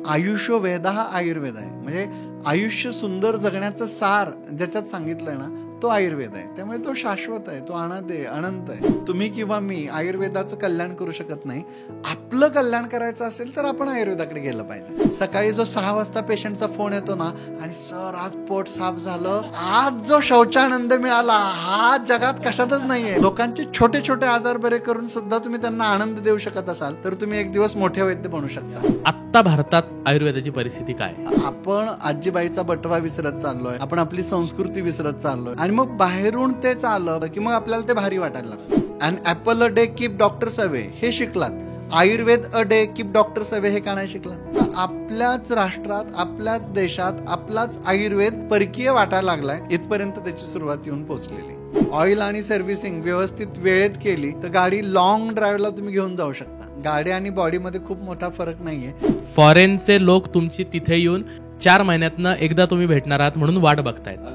आयुष्यवेध हा आयुर्वेद आहे. म्हणजे आयुष्य सुंदर जगण्याचं सार ज्याच्यात सांगितलंय ना तो आयुर्वेद आहे. त्यामुळे तो शाश्वत आहे, तो अनाद आहे, अनंत आहे. तुम्ही किंवा मी आयुर्वेदाचं कल्याण करू शकत नाही. आपलं कल्याण करायचं असेल तर आपण आयुर्वेदाकडे गेलं पाहिजे. सकाळी जो 6 वाजता पेशंटचा फोन येतो ना, आणि सर आज पोट साफ झालं, आज जो शौचानंद मिळाला हा जगात कशातच नाहीये. लोकांचे छोटे छोटे आजार बरे करून सुद्धा तुम्ही त्यांना आनंद देऊ शकत असाल तर तुम्ही एक दिवस मोठे वैद्य बनू शकता. आता भारतात आयुर्वेदाची परिस्थिती काय? आपण आजीबाईचा बटवा विसरत चाललोय, आपण आपली संस्कृती विसरत चाललोय, आणि मग बाहेरून ते आलं की मग आपल्याला ते भारी वाटायला लागलं. And apple a day keep doctors away हे शिकलात, Ayurveda a day keep doctors away हे का नाही शिकलात? आपल्याच राष्ट्रात, आपल्याच देशात आपलाच आयुर्वेद परकीय वाटायला लागलाय. इथपर्यंत त्याची सुरुवात येऊन पोहोचलेली. ऑइल आणि सर्व्हिसिंग व्यवस्थित वेळेत केली तर गाडी लॉंग ड्राईव्हला तुम्ही घेऊन जाऊ शकता. गाडी आणि बॉडीमध्ये खूप मोठा फरक नाहीये. फॉरेनचे लोक तुमची तिथे येऊन 4 महिन्यातनं एकदा तुम्ही भेटणार आहात म्हणून वाट बघतायत.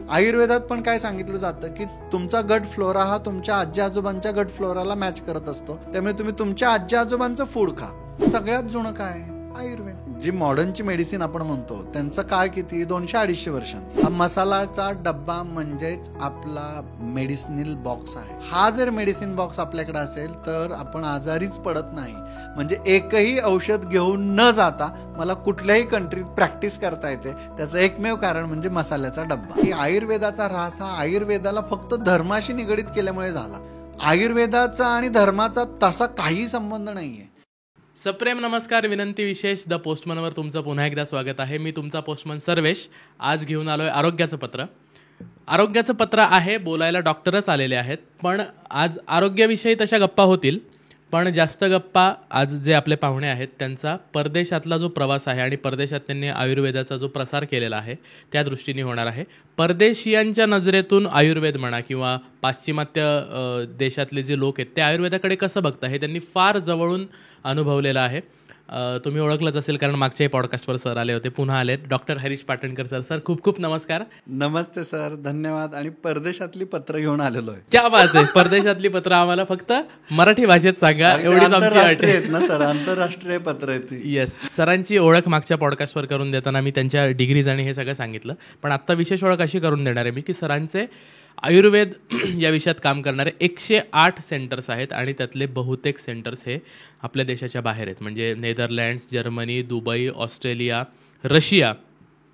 आयुर्वेदात पण काय सांगितलं जातं की तुमचा गट फ्लोरा हा तुमच्या आजी आजोबांच्या गट फ्लोराला मॅच करत असतो. त्यामुळे तुम्ही तुमच्या आजी आजोबांचं फूड खा. सगळ्यात जुनं काय? आयुर्वेद. जी मॉडर्नची मेडिसिन आपण म्हणतो त्यांचा काळ किती? 200-250 वर्षांचा. हा मसालाचा डब्बा म्हणजेच आपला मेडिसिनल बॉक्स आहे. हा जर मेडिसिन बॉक्स आपल्याकडे असेल तर आपण आजारीच पडत नाही. म्हणजे एकही औषध घेऊन न जाता मला कुठल्याही कंट्रीत प्रॅक्टिस करता येते. त्याचं एकमेव कारण म्हणजे मसाल्याचा डब्बा. ही आयुर्वेदाचा ऱ्हास हा आयुर्वेदाला फक्त धर्माशी निगडीत केल्यामुळे झाला. आयुर्वेदाचा आणि धर्माचा तसा काही संबंध नाहीये. सप्रेम नमस्कार, विनंती विशेष द पोस्टमनवर तुमचं पुन्हा एकदा स्वागत आहे. मी तुमचा पोस्टमन सर्वेश. आज घेऊन आलोय आरोग्याचं पत्र. आरोग्याचं पत्र आहे, बोलायला डॉक्टरच आलेले आहेत, पण आज आरोग्याविषयी तशा गप्पा होतील. पण जास्त गप्पा आज जे आपले पाहुणे आहेत त्यांचा परदेशातला जो प्रवास आहे आणि परदेशात त्यांनी आयुर्वेदाचा जो प्रसार केलेला आहे त्या दृष्टीने होणार आहे. परदेशियांच्या नजरेतून आयुर्वेद म्हणा किंवा पाश्चिमात्य देशातले जे लोक आहेत ते आयुर्वेदाकडे कसं बघतात हे त्यांनी फार जवळून अनुभवलेलं आहे. तुम्ही ओळखलंच असेल कारण मागच्याही पॉडकास्टवर सर आले होते, पुन्हा आलेत. Doctor Harish Patankar sir. Sir खूप खूप नमस्कार. नमस्ते सर, धन्यवाद. आणि परदेशातली पत्र घेऊन आलेलो आहे. क्या बात आहे. परदेशातली पत्र आम्हाला फक्त मराठी भाषेत सांगा एवढीच आमची अट आहे ना सर. आंतरराष्ट्रीय पत्र आहेत. येस. सरांची ओळख मागच्या पॉडकास्टवर करून देताना मी त्यांच्या डिग्रीज आणि हे सगळं सांगितलं, पण आता विशेष ओळख अशी करून देणार आहे मी की सरांचे आयुर्वेद या विषयात काम करणारे 108 सेंटर्स आहेत आणि त्यातले बहुतेक सेंटर्स हे आपल्या देशाच्या बाहेर आहेत. म्हणजे Netherlands, Germany, Dubai, Australia, Russia,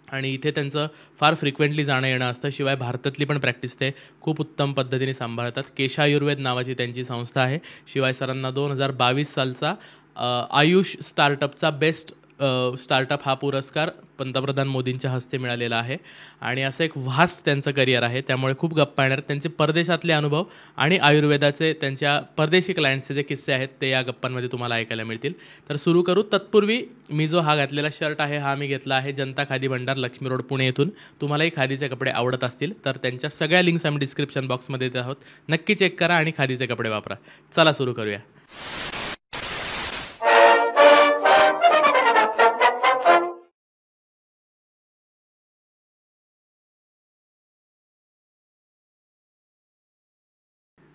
आणि इथे त्यांचं फार फ्रिक्वेंटली जाणं येणं असतं. शिवाय भारतातली पण प्रॅक्टिस ते खूप उत्तम पद्धतीने सांभाळतात. केशा आयुर्वेद नावाची त्यांची संस्था आहे. शिवाय सरांना 2022 सालचा आयुष स्टार्टअपचा बेस्ट स्टार्टअप हा पुरस्कार पंतप्रधान मोदींच्या हस्ते मिळालेला आहे. आणि असं एक व्हास्ट त्यांचं करिअर आहे. त्यामुळे खूप गप्पा येणार. त्यांचे परदेशातले अनुभव आणि आयुर्वेदाचे त्यांच्या परदेशी क्लायंट्सचे जे किस्से आहेत ते या गप्पांमध्ये तुम्हाला ऐकायला मिळतील. तर सुरू करू. तत्पूर्वी मी जो हा घातलेला शर्ट आहे हा मी घेतला आहे जनता खादी भंडार, लक्ष्मी रोड, पुणे येथून. तुम्हालाही खादीचे कपडे आवडत असतील तर त्यांच्या सगळ्या लिंक्स आम्ही डिस्क्रिप्शन बॉक्समध्ये देत आहोत. नक्की चेक करा आणि खादीचे कपडे वापरा. चला सुरू करूया.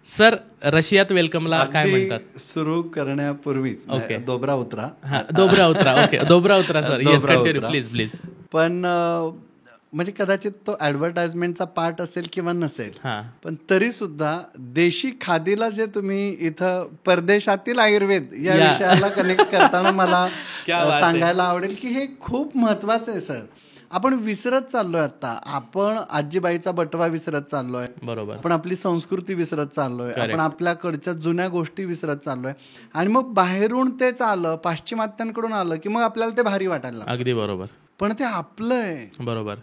सर, रशियात वेलकमला काय म्हणतात? सुरू करण्यापूर्वीच दोबरा उतरा. दोबरा उतरा. ओके, दोबरा उतरा sir. Yes, continue please please. पण म्हणजे कदाचित तो ऍडव्हर्टाइजमेंटचा पार्ट असेल किंवा नसेल, पण तरी सुद्धा देशी खादीला जे तुम्ही इथं परदेशातील आयुर्वेद या विषयाला कनेक्ट करताना मला सांगायला आवडेल की हे खूप महत्वाचं आहे सर. आपण विसरत चाललोय. आता आपण आजीबाईचा बटवा विसरत चाललोय. बरोबर. आपण आपली संस्कृती विसरत चाललोय. आपण आपल्याकडच्या जुन्या गोष्टी विसरत चाललोय. आणि मग बाहेरून तेच आलं, पाश्चिमात्यांकडून आलं की मग आपल्याला ते भारी वाटायला लागलं. अगदी बरोबर. पण ते आपलं आहे. बरोबर.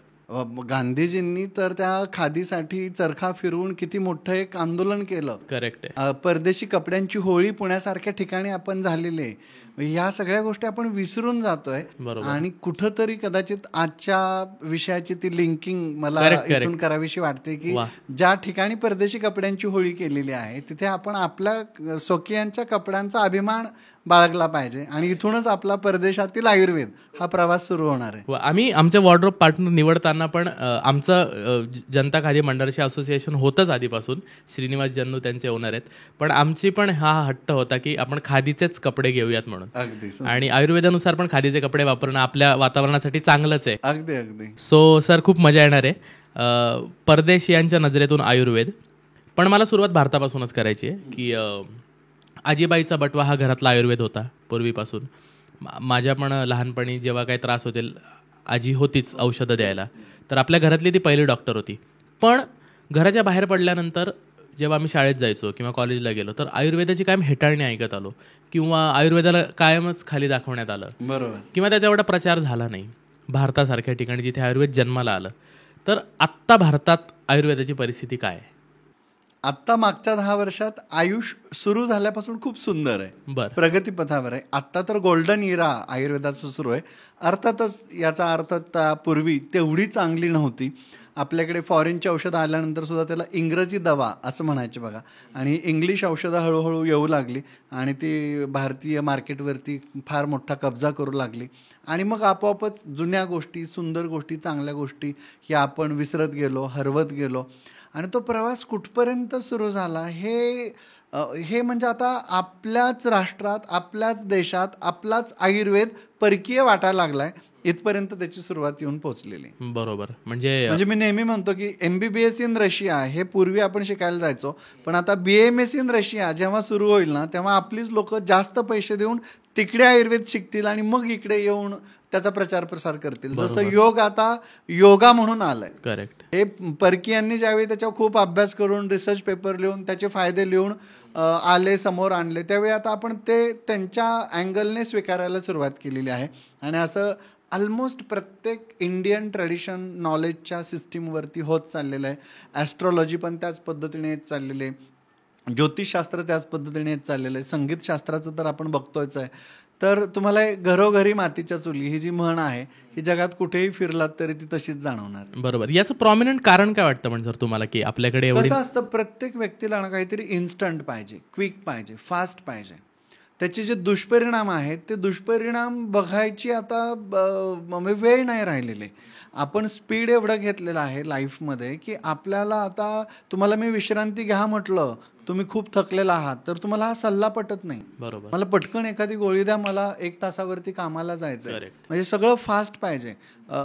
गांधीजींनी तर त्या खादीसाठी चरखा फिरवून किती मोठं एक आंदोलन केलं. करेक्ट. परदेशी कपड्यांची होळी पुण्यासारख्या ठिकाणी आपण झालेली आहे. या सगळ्या गोष्टी आपण विसरून जातोय. आणि कुठंतरी कदाचित आजच्या विषयाची ती लिंकिंग मला इथून करावीशी वाटते की ज्या ठिकाणी परदेशी कपड्यांची होळी केलेली आहे तिथे आपण आपल्या स्वकीयांच्या कपड्यांचा अभिमान बाळगला पाहिजे. आणि इथूनच आपला परदेशातील आयुर्वेद हा प्रवास सुरू होणार आहे. आम्ही आमचे वॉर्डरोब पार्टनर निवडताना लोकांना पण जनता खादी मंडळाचे असोसिएशन होतंच आधीपासून, श्रीनिवास जन्नू त्यांचे ओनर आहेत, पण आमची पण हा हट्ट होता की आपण खादीचेच कपडे घेऊयात म्हणून. अगदी आणि आयुर्वेदानुसार पण खादीचे कपडे वापरणं आपल्या वातावरणासाठी चांगलंच आहे. अगदी अगदी. सो सर खूप मजा येणार आहे. परदेशियांच्या नजरेतून आयुर्वेद, पण मला सुरुवात भारतापासूनच करायची आहे की आजीबाईचा बटवा हा घरातला आयुर्वेद होता पूर्वीपासून. माझ्या पण लहानपणी जेव्हा काही त्रास होतील, आजी होतीच औषधं द्यायला, तर आपल्या घरातली ती पहिली डॉक्टर होती. पण घराच्या बाहेर पडल्यानंतर जेव्हा आम्ही शाळेत जायचो किंवा कॉलेजला गेलो तर आयुर्वेदाची कायम हेटाळणी ऐकत आलो किंवा आयुर्वेदाला कायमच खाली दाखवण्यात आलं, बरोबर, किंवा त्याचा एवढा प्रचार झाला नाही भारतासारख्या ठिकाणी जिथे आयुर्वेद जन्माला आलं. तर आत्ता भारतात आयुर्वेदाची परिस्थिती काय आहे? आत्ता मागच्या 10 वर्षात आयुष सुरू झाल्यापासून खूप सुंदर आहे, बरं, प्रगतीपथावर आहे. आत्ता तर गोल्डन इरा आयुर्वेदाचं सुरू आहे. अर्थातच याचा अर्थ पूर्वी तेवढी चांगली नव्हती. आपल्याकडे फॉरेनची औषधं आल्यानंतर सुद्धा त्याला इंग्रजी दवा असं म्हणायचे बघा, आणि इंग्लिश औषधं हळूहळू येऊ लागली आणि ती भारतीय मार्केटवरती फार मोठा कब्जा करू लागली. आणि मग आपोआपच जुन्या गोष्टी, सुंदर गोष्टी, चांगल्या गोष्टी या आपण विसरत गेलो, हरवत गेलो. आणि तो प्रवास कुठपर्यंत सुरू झाला हे म्हणजे आता आपल्याच राष्ट्रात, आपल्याच देशात आपलाच आयुर्वेद परकीय वाटायला लागलाय, इथपर्यंत त्याची सुरुवात येऊन पोहोचलेली. बरोबर. म्हणजे मी नेहमी म्हणतो की MBBS इन रशिया हे पूर्वी आपण शिकायला जायचो, पण आता BAMS इन रशिया जेव्हा सुरू होईल ना, तेव्हा आपलीच लोक जास्त पैसे देऊन तिकडे आयुर्वेद शिकतील आणि मग इकडे येऊन त्याचा प्रचार प्रसार करतील. जसं योग आता योगा म्हणून आलंय. करेक्ट. हे परकीयांनी ज्यावेळी त्याच्यावर खूप अभ्यास करून, रिसर्च पेपर लिहून, त्याचे फायदे लिहून आले, समोर आणले, त्यावेळी आता आपण ते त्यांच्या अँगलने स्वीकारायला सुरुवात केलेली आहे. आणि असं ऑलमोस्ट प्रत्येक इंडियन ट्रेडिशन नॉलेजच्या सिस्टीमवरती होत चाललेलं आहे. ॲस्ट्रॉलॉजी पण त्याच पद्धतीने येत चाललेले आहे, ज्योतिषशास्त्र त्याच पद्धतीने येत चाललेलं आहे, संगीतशास्त्राचं तर आपण बघतोयच आहे. तर तुम्हाला घरोघरी मातीच्या चुली ही जी म्हण आहे ही जगात कुठेही फिरलात तरी ती तशीच जाणवणार. बरोबर. याचं प्रॉमिनंट कारण काय वाटतं म्हणजे सर तुम्हाला की आपल्याकडे कसं असतं, प्रत्येक व्यक्तीला ना काहीतरी इन्स्टंट पाहिजे, क्विक पाहिजे, फास्ट पाहिजे. त्याचे जे दुष्परिणाम आहेत ते दुष्परिणाम बघायची आता वेळ नाही राहिलेले. आपण स्पीड एवढं घेतलेलं आहे लाईफमध्ये की आपल्याला आता, तुम्हाला मी विश्रांती घ्या म्हटलं, तुम्ही खूप थकलेला आहात, तर तुम्हाला हा सल्ला पटत नाही. बरोबर. मला पटकन एखादी गोळी द्या, मला 1 तासावरती कामाला जायचं, म्हणजे सगळं फास्ट पाहिजे.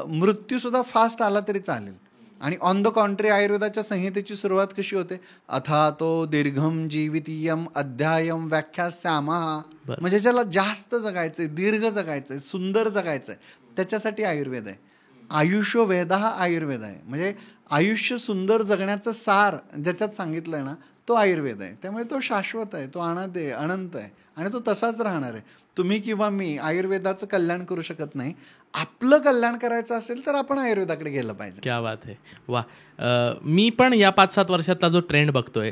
मृत्यू सुद्धा फास्ट आला तरी चालेल. आणि ऑन द कॉन्ट्री आयुर्वेदाच्या संहितेची सुरुवात कशी होते, अथातो दीर्घम जीवितीयम अध्यायम व्याख्यास्यामः, म्हणजे ज्याला जास्त जगायचंय, दीर्घ जगायचंय, सुंदर जगायचंय, त्याच्यासाठी आयुर्वेद आहे. आयुष्य वेद हा आयुर्वेद आहे. म्हणजे आयुष्य सुंदर जगण्याचं सार ज्याच्यात सांगितलंय ना, तो आयुर्वेद आहे. त्यामुळे तो शाश्वत आहे, तो अनाद आहे, अनंत आहे आणि तो तसाच राहणार आहे. तुम्ही किंवा मी आयुर्वेदाचं कल्याण करू शकत नाही. आपलं कल्याण करायचं असेल तर आपण आयुर्वेदाकडे गेलं पाहिजे. क्या बात आहे. वा. मी पण या 5-7 वर्षातला जो ट्रेंड बघतोय,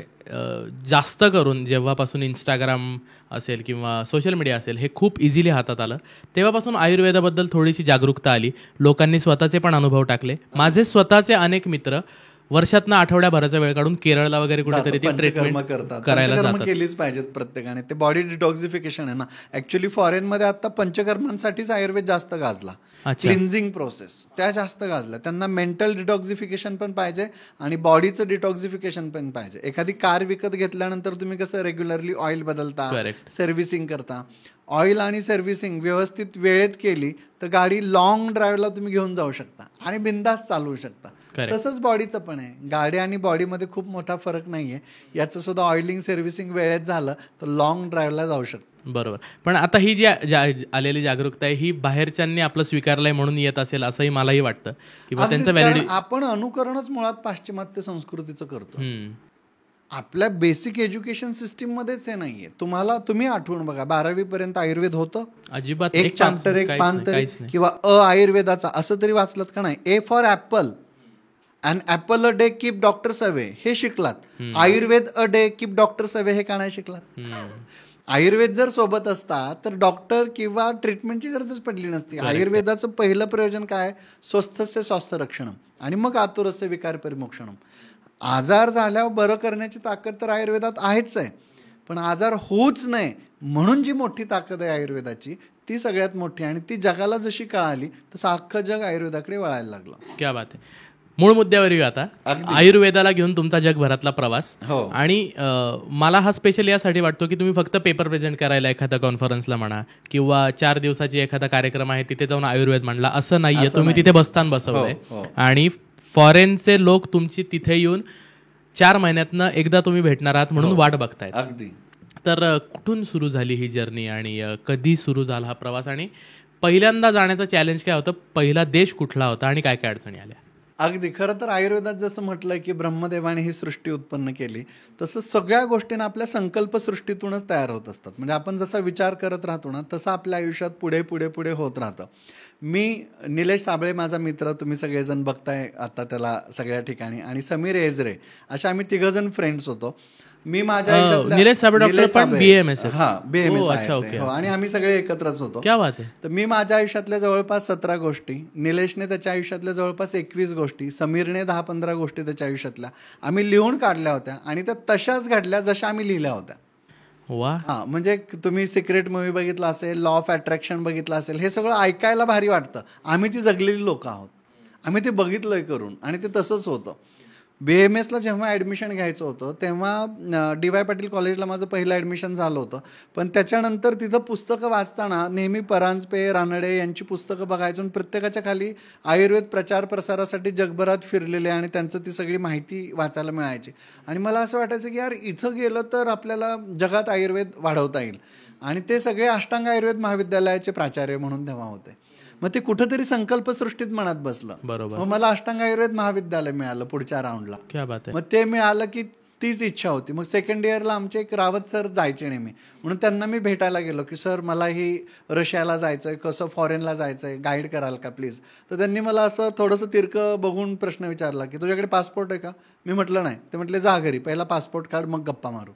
जास्त करून जेव्हापासून इंस्टाग्राम असेल किंवा सोशल मीडिया असेल हे खूप इझिली हातात आलं, तेव्हापासून आयुर्वेदाबद्दल थोडीशी जागरूकता आली. लोकांनी स्वतःचे पण अनुभव टाकले. माझे स्वतःचे अनेक मित्र वर्षातनं आठवड्याभराचा वेळ काढून केरळला वगैरे कुठेतरी ती ट्रीटमेंट करायला जातात. केलीच पाहिजेत प्रत्येकाने. ते बॉडी डिटॉक्सिफिकेशन आहे ना, ऍक्च्युली फॉरेनमध्ये आता पंचकर्मांसाठीच आयुर्वेद जास्त गाजला. क्लिन्झिंग प्रोसेस त्या जास्त गाजल्या. त्यांना मेंटल डिटॉक्सिफिकेशन पण पाहिजे आणि बॉडीचं डिटॉक्सिफिकेशन पण पाहिजे. एखादी कार विकत घेतल्यानंतर तुम्ही कसं रेग्युलरली ऑइल बदलता, सर्व्हिसिंग करता, ऑइल आणि सर्व्हिसिंग व्यवस्थित वेळेत केली तर गाडी लॉंग ड्राईव्हला तुम्ही घेऊन जाऊ शकता आणि बिंदास चालवू शकता. तसंच बॉडीचं पण आहे. गाडी आणि बॉडीमध्ये खूप मोठा फरक नाहीये. याचं सुद्धा ऑइलिंग सर्व्हिसिंग वेळेत झालं तर लॉंग ड्राईव्हला जाऊ शकतं. बरोबर. पण आता ही जी आलेली जागरूकता आहे ही बाहेरच्यांनी आपलं स्वीकारलंय म्हणून येत असेल असंही मलाही वाटतं. आपण अनुकरणच मुळात पाश्चिमात्य संस्कृतीचं करतो. आपल्या बेसिक एज्युकेशन सिस्टीम मध्येच हे नाहीये. तुम्ही आठवून बघा, 12वी पर्यंत आयुर्वेद होतं अजिबात. एक चॅप्टर, एक पान तरी, किंवा आयुर्वेदाचा असं तरी वाचलत का नाही? A for apple, and apple a day keep doctors away हे शिकलात. Ayurveda a day keep doctors away हे का नाही शिकलात? आयुर्वेद जर सोबत असता तर डॉक्टर किंवा ट्रीटमेंटची गरजच पडली नसती. आयुर्वेदाचं पहिलं प्रयोजन काय? स्वस्थस्य स्वास्थ्य रक्षणम आणि मग आतुरस्य विकार परिमोक्षणम. आजार झाल्यावर बरं करण्याची ताकद तर आयुर्वेदात आहेच आहे, पण आजार होऊच नये म्हणून जी मोठी ताकद आहे आयुर्वेदाची ती सगळ्यात मोठी. आणि ती जगाला जशी कळाली तसं अख्खं जग आयुर्वेदाकडे वळायला लागलं. क्या बात आहे. मूळ मुद्द्यावर येऊ आता. आयुर्वेदाला घेऊन तुमचा जगभरातला प्रवास. आणि मला हा स्पेशल यासाठी वाटतो की तुम्ही फक्त पेपर प्रेझेंट करायला एखाद्या कॉन्फरन्सला म्हणा किंवा 4 दिवसाची एखादा कार्यक्रम आहे तिथे जाऊन आयुर्वेद मांडला असं नाहीये. तुम्ही तिथे बसतान बसवलंय आणि फॉरेनचे लोक तुमची तिथे येऊन 4 महिन्यातनं एकदा तुम्ही भेटणार आहात म्हणून वाट बघतायत. अगदी. तर कुठून सुरू झाली ही जर्नी आणि कधी सुरू झाला हा प्रवास आणि पहिल्यांदा जाण्याचं चॅलेंज काय होतं, पहिला देश कुठला होता आणि काय काय अडचणी आल्या? अगदी. खरं तर आयुर्वेदात जसं म्हटलं की ब्रह्मदेवाने ही सृष्टी उत्पन्न केली, तसं सगळ्या गोष्टींना आपल्या संकल्पसृष्टीतूनच तयार होत असतात. म्हणजे आपण जसा विचार करत राहतो ना तसं आपल्या आयुष्यात पुढे पुढे पुढे होत राहतं. मी निलेश साबळे माझा मित्र, तुम्ही सगळेजण बघताय आता त्याला सगळ्या ठिकाणी, आणि समीर एजरे, अशा आम्ही 3 जण फ्रेंड्स होतो. मी माझ्या निलेश साबळे डॉक्टर पण BAMS. हा, BAMS आहे आणि आम्ही सगळे एकत्रच होतो. क्या बात आहे. तर मी माझ्या आयुष्यातल्या जवळपास 17 गोष्टी, निलेशने त्याच्या आयुष्यातल्या जवळपास 21 गोष्टी, समीरने 10-15 गोष्टी त्याच्या आयुष्यातल्या आम्ही लिहून काढल्या होत्या आणि त्या तशाच घडल्या जशा आम्ही लिहिल्या होत्या. वा. हा, म्हणजे तुम्ही सिक्रेट मूवी बघितला असेल, लॉ ऑफ अट्रॅक्शन बघितलं असेल, हे सगळं ऐकायला भारी वाटतं. आम्ही ती जगलेली लोक आहोत, आम्ही ते बघितलंय करून, आणि ते तसंच होतं. BAMSला जेव्हा ॲडमिशन घ्यायचं होतं तेव्हा DY पाटील कॉलेजला माझं पहिलं ॲडमिशन झालं होतं. पण त्याच्यानंतर तिथं पुस्तकं वाचताना नेहमी परांजपे, रानडे यांची पुस्तकं बघायचो आणि प्रत्येकाच्या खाली आयुर्वेद प्रचार प्रसारासाठी जगभरात फिरलेले आणि त्यांचं ती सगळी माहिती वाचायला मिळायची. आणि मला असं वाटायचं की यार, इथं गेलं तर आपल्याला जगात आयुर्वेद वाढवता येईल. आणि ते सगळे अष्टांग आयुर्वेद महाविद्यालयाचे प्राचार्य म्हणून तेव्हा होते. मग ते कुठेतरी संकल्पसृष्टीत मनात बसलं. बरोबर. मग मला अष्टांग आयुर्वेद महाविद्यालय मिळालं पुढच्या राऊंडला. क्या बात आहे. मग ते मिळालं की तीच इच्छा होती. मग सेकंड इयरला आमचे एक रावत सर जायचे नेहमी, म्हणून त्यांना मी भेटायला गेलो की सर मला ही रशियाला जायचंय, कसं फॉरेनला जायचंय, गाईड कराल का प्लीज. तर त्यांनी मला असं थोडंसं तिरकं बघून प्रश्न विचारला की तुझ्याकडे पासपोर्ट आहे का. मी म्हटलं नाही. ते म्हटले जा घरी, पहिला पासपोर्ट काढ मग गप्पा मारू.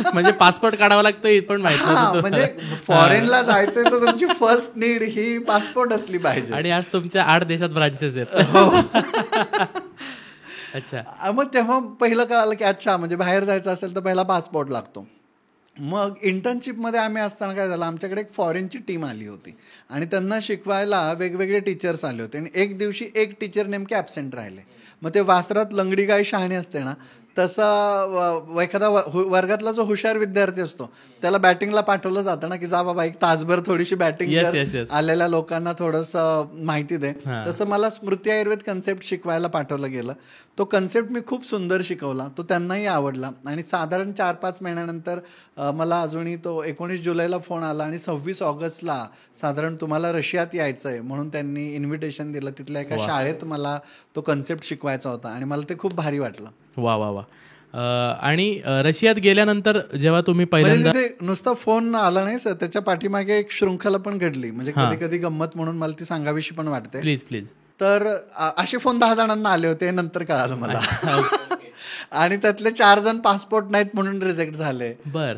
म्हणजे पासपोर्ट काढावा लागतं हे पण माहिती नव्हतं. म्हणजे फॉरेनला जायचंय तर तुमची फर्स्ट नीड ही पासपोर्ट असली पाहिजे. आणि आज तुमच्या 8 देशात ब्रांचेस आहेत. अच्छा. मग तेव्हा पहिलं कळालं की अच्छा, म्हणजे बाहेर जायचं असेल तर पहिला पासपोर्ट लागतो. मग इंटर्नशिपमध्ये आम्ही असताना काय झालं, आमच्याकडे एक फॉरेनची टीम आली होती आणि त्यांना शिकवायला वेगवेगळे टीचर्स आले होते. आणि एक दिवशी एक टीचर नेमके ॲब्सेंट राहिले. मग ते वासरात लंगडी गाय शहाणी असते ना, तसा एखादा वर्गातला जो हुशार विद्यार्थी असतो त्याला बॅटिंगला पाठवलं जातं ना, की जा बाबा 1 तासभर थोडीशी बॅटिंग आलेल्या लोकांना थोडंसं माहिती दे. तसं मला स्मृती आयुर्वेद कन्सेप्ट शिकवायला पाठवलं गेलं. तो कन्सेप्ट मी खूप सुंदर शिकवला, तो त्यांनाही आवडला. आणि साधारण 4-5 महिन्यानंतर मला अजूनही तो 19 जुलैला फोन आला आणि 26 ऑगस्टला साधारण तुम्हाला रशियात यायचं आहे म्हणून त्यांनी इन्व्हिटेशन दिलं. तिथल्या एका शाळेत मला तो कन्सेप्ट शिकवायचा होता आणि मला ते खूप भारी वाटलं. वा वा वा. आणि रशियात गेल्यानंतर जेव्हा तुम्ही पहिल्यांदा, नुसता फोन आला नाही सर, त्याच्या पाठीमागे एक शृंखला पण घडली. म्हणजे कधी कधी गंमत म्हणून मला ती सांगावीशी पण वाटते. Please please. तर असे फोन 10 जणांना आले होते, नंतर कळालं मला. आणि त्यातले 4 जण पासपोर्ट नाहीत म्हणून रिजेक्ट झाले.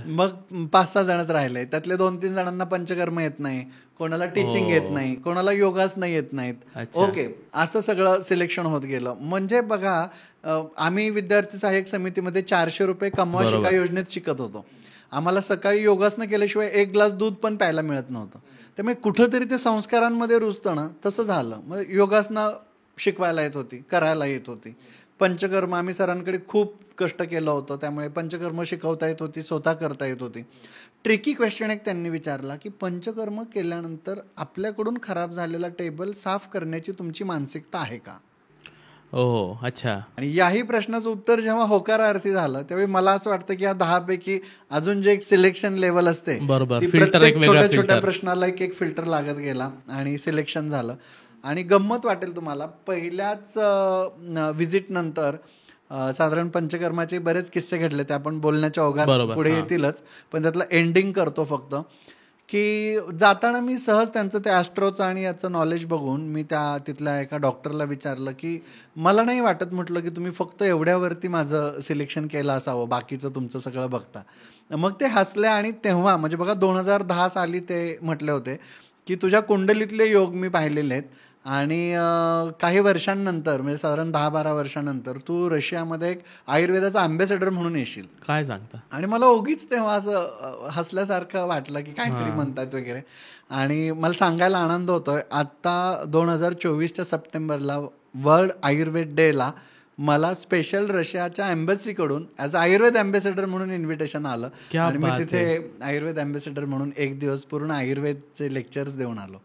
मग 5-6 जणच राहिले. त्यातले 2-3 जणांना पंचकर्म येत नाही, कोणाला टीचिंग येत नाही, कोणाला योगासनं येत नाहीत. ओके, असं सगळं सिलेक्शन होत गेलं. म्हणजे बघा, आम्ही विद्यार्थी सहाय्यक समितीमध्ये 400 रुपये कमवा शिका योजनेत शिकत होतो. आम्हाला सकाळी योगासनं केल्याशिवाय 1 ग्लास दूध पण प्यायला मिळत नव्हतं. त्यामुळे कुठंतरी ते संस्कारांमध्ये रुजतं ना, तसं झालं. मग योगासनं शिकवायला येत होती, करायला येत होती. पंचकर्म आम्ही सरांकडे खूप कष्ट केलं होतं, त्यामुळे पंचकर्म शिकवता येत होती, स्वतः करता येत होती. ट्रिकी क्वेश्चन एक त्यांनी विचारला की पंचकर्म केल्यानंतर आपल्याकडून खराब झालेला टेबल साफ करण्याची तुमची मानसिकता आहे का. ओह, अच्छा. आणि याही प्रश्नाचं उत्तर जेव्हा होकारार्थी झालं त्यावेळी मला असं वाटतं की या 10 पैकी अजून जे एक सिलेक्शन लेवल असते, छोट्या छोट्या प्रश्नाला एक फिल्टर लागत गेला आणि सिलेक्शन झालं. आणि गंमत वाटेल तुम्हाला, पहिल्याच व्हिजिट नंतर साधारण पंचकर्माचे बरेच किस्से घडले, ते आपण बोलण्याच्या ओघात पुढे येतीलच, पण त्यातलं एंडिंग करतो फक्त. की जाताना मी सहज त्यांचं ते ॲस्ट्रोचं आणि याचं नॉलेज बघून मी तिथल्या एका डॉक्टरला विचारलं की मला नाही वाटत, म्हटलं की तुम्ही फक्त एवढ्यावरती माझं सिलेक्शन केलं असावं, बाकीचं तुमचं सगळं बघता. मग ते हसले आणि तेव्हा म्हणजे बघा 2010 साली ते म्हटले होते की तुझ्या कुंडलीतले योग मी पाहिलेले आहेत आणि काही वर्षांनंतर म्हणजे साधारण 10-12 वर्षांनंतर तू रशियामध्ये एक आयुर्वेदाचा अँबॅसेडर म्हणून येशील. काय सांगता? आणि मला उगीच तेव्हा असं हसल्यासारखं वाटलं की काहीतरी म्हणतात वगैरे. आणि मला सांगायला आनंद होतोय, आता 2024च्या सप्टेंबरला वर्ल्ड आयुर्वेद डेला मला स्पेशल रशियाच्या एम्बसीकडून ॲज अ आयुर्वेद अँबॅसेडर म्हणून इन्व्हिटेशन आलं. आणि मी तिथे आयुर्वेद अँबॅसेडर म्हणून एक दिवस पूर्ण आयुर्वेदचे लेक्चर्स देऊन आलो.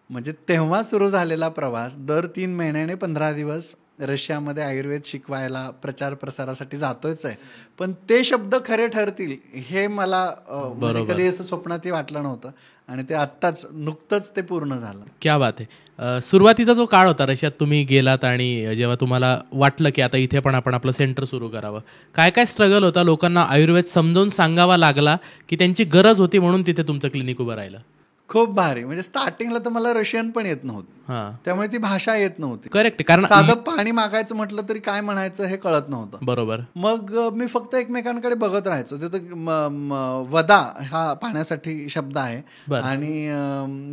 म्हणजे तेव्हा सुरू झालेला प्रवास दर 3 महिन्याने 15 दिवस रशियामध्ये आयुर्वेद शिकवायला प्रचार प्रसारासाठी जातोयच आहे. पण ते शब्द खरे ठरतील हे मला म्हणजे कधी असं स्वप्नातही वाटलं नव्हतं. आणि ते आत्ताच नुकतंच ते पूर्ण झालं. क्या बात आहे. सुरुवातीचा जो काळ होता रशियात तुम्ही गेलात आणि जेव्हा तुम्हाला वाटलं की आता इथे पण आपण आपलं सेंटर सुरू करावं, काय काय स्ट्रगल होता? लोकांना आयुर्वेद समजावून सांगावा लागला की त्यांची गरज होती म्हणून तिथे तुमचं क्लिनिक उभं राहिलं? खूप भारी. म्हणजे स्टार्टिंगला तर मला रशियन पण येत नव्हतं, त्यामुळे ती भाषा येत नव्हती. करेक्ट. कारण साधं पाणी मागायचं म्हटलं तरी काय म्हणायचं हे कळत नव्हतं. बरोबर. मग मी फक्त एकमेकांकडे बघत राहायचो. तिथं वदा हा पाण्यासाठी शब्द आहे आणि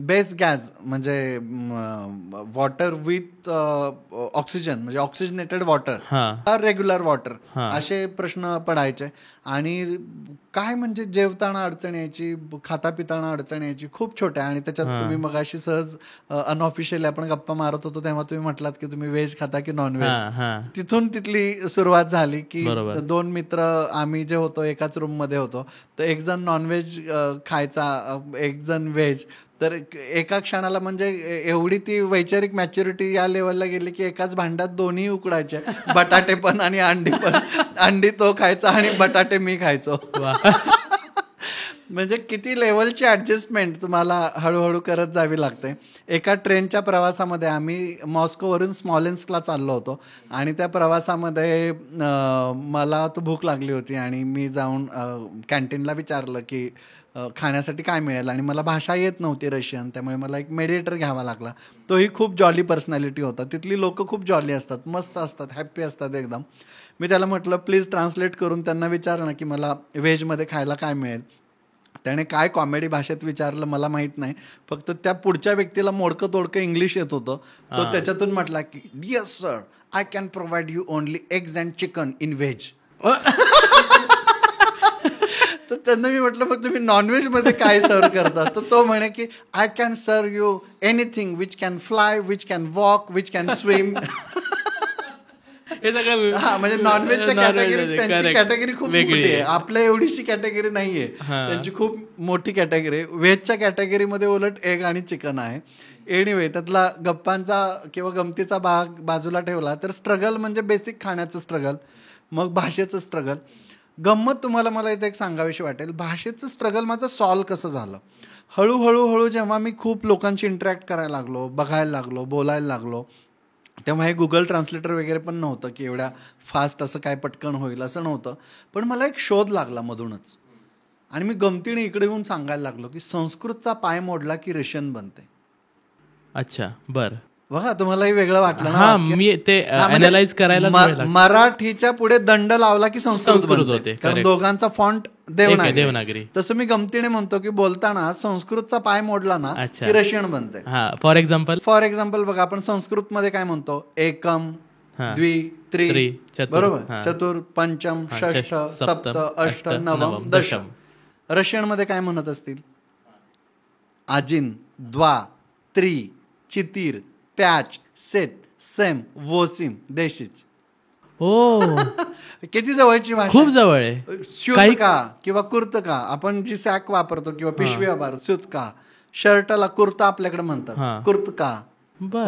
बेस गॅस म्हणजे वॉटर विथ ऑक्सिजन म्हणजे ऑक्सिजनेटेड वॉटर, रेग्युलर वॉटर, असे प्रश्न पडायचे. आणि काय म्हणजे जेवताना अडचण यायची, खाता पिताना अडचण यायची, खूप छोट्या. आणि त्याच्यात तुम्ही मग अशी सहज अनऑफिशियली आपण गप्पा मारत होतो तेव्हा तुम्ही म्हटलात की तुम्ही व्हेज खाता की नॉनव्हेज. तिथून तिथली सुरुवात झाली की 2 मित्र आम्ही जे होतो एकाच रूम मध्ये होतो. तर एक जण नॉनव्हेज खायचा, एक जण व्हेज. तर एका क्षणाला म्हणजे एवढी ती वैचारिक मॅच्युरिटी या लेवलला गेली की एकाच भांड्यात दोन्ही उकडायचे, बटाटे पण आणि अंडी पण. अंडी तो खायचा आणि बटाटे मी खायचो. म्हणजे किती लेवलची ऍडजस्टमेंट तुम्हाला हळूहळू करत जावी लागते. एका ट्रेनच्या प्रवासामध्ये आम्ही मॉस्कोवरून स्मॉलेन्स्कला चाललो होतो आणि त्या प्रवासामध्ये मला तो भूक लागली होती आणि मी जाऊन कॅन्टीनला विचारलं की खाण्यासाठी काय मिळेल. आणि मला भाषा येत नव्हती रशियन, त्यामुळे मला एक मेडिएटर घ्यावा लागला. तोही खूप जॉली पर्सनॅलिटी होता. तिथली लोक खूप जॉली असतात, मस्त असतात, हॅप्पी असतात एकदम. मी त्याला म्हटलं प्लीज ट्रान्सलेट करून त्यांना विचार ना की मला व्हेजमध्ये खायला काय मिळेल. त्याने काय कॉमेडी भाषेत विचारलं मला माहित नाही, फक्त त्या पुढच्या व्यक्तीला मोडकं तोडकं इंग्लिश येत होतं. तो त्याच्यातून म्हटला की dear sir, I can provide you only eggs and chicken in veg. तर त्यांना मी म्हटलं मग तुम्ही नॉनव्हेज मध्ये काय सर्व करता. तर तो म्हणे की I can serve you anything which can fly, which can walk, which can swim. हा म्हणजे नॉनव्हेजच्या कॅटेगरी त्यांची कॅटेगरी खूप मोठी आहे, आपल्या एवढीशी कॅटेगरी नाहीये, त्यांची खूप मोठी कॅटेगरी. व्हेजच्या कॅटेगरीमध्ये उलट एग आणि चिकन आहे. एनिवे त्यातला गप्पांचा किंवा गमतीचा भाग बाजूला ठेवला तर स्ट्रगल म्हणजे बेसिक खाण्याचं स्ट्रगल, मग भाषेचं स्ट्रगल. गंमत तुम्हाला मला इथे एक सांगावीशी वाटेल. भाषेचं स्ट्रगल माझं सॉल्व कसं झालं. हळूहळू जेव्हा मी खूप लोकांशी इंटरॅक्ट करायला लागलो, बघायला लागलो, बोलायला लागलो, तेव्हा हे गुगल ट्रान्सलेटर वगैरे पण नव्हतं की एवढ्या फास्ट असं काय पटकन होईल असं नव्हतं. पण मला एक शोध लागला मधूनच आणि मी गमतीने इकडे येऊन सांगायला लागलो की संस्कृतचा पाय मोडला की रशियन बनते. अच्छा, बरं. बघा तुम्हालाही वेगळं वाटलं ना. मी ते अनालाइज करायला मराठीच्या पुढे दंड लावला की संस्कृत होते, कारण दोघांचा फॉन्ट देवनागरी. तसं मी गमतीने म्हणतो की बोलताना संस्कृतचा पाय मोडला ना की रशियन बनते. फॉर एक्झाम्पल बघा आपण संस्कृत मध्ये काय म्हणतो, एकम, द्वि, त्रि, बरोबर, चतुर, पंचम, षष्ठ, सप्त, अष्ट, नवम, दशम. रशियन मध्ये काय म्हणत असतील, आजिन, द्वा, त्रि, चितीर, पॅच, सेट, सेम, वोसिम, देशिच. ओ किती जवळची भाषा, खूप जवळ आहे. स्यूत का किंवा कुर्त का, आपण जी सॅक वापरतो किंवा पिशवी वापरतो, स्यूत का. शर्टला कुर्ता आपल्याकडे म्हणतात, कुर्त का.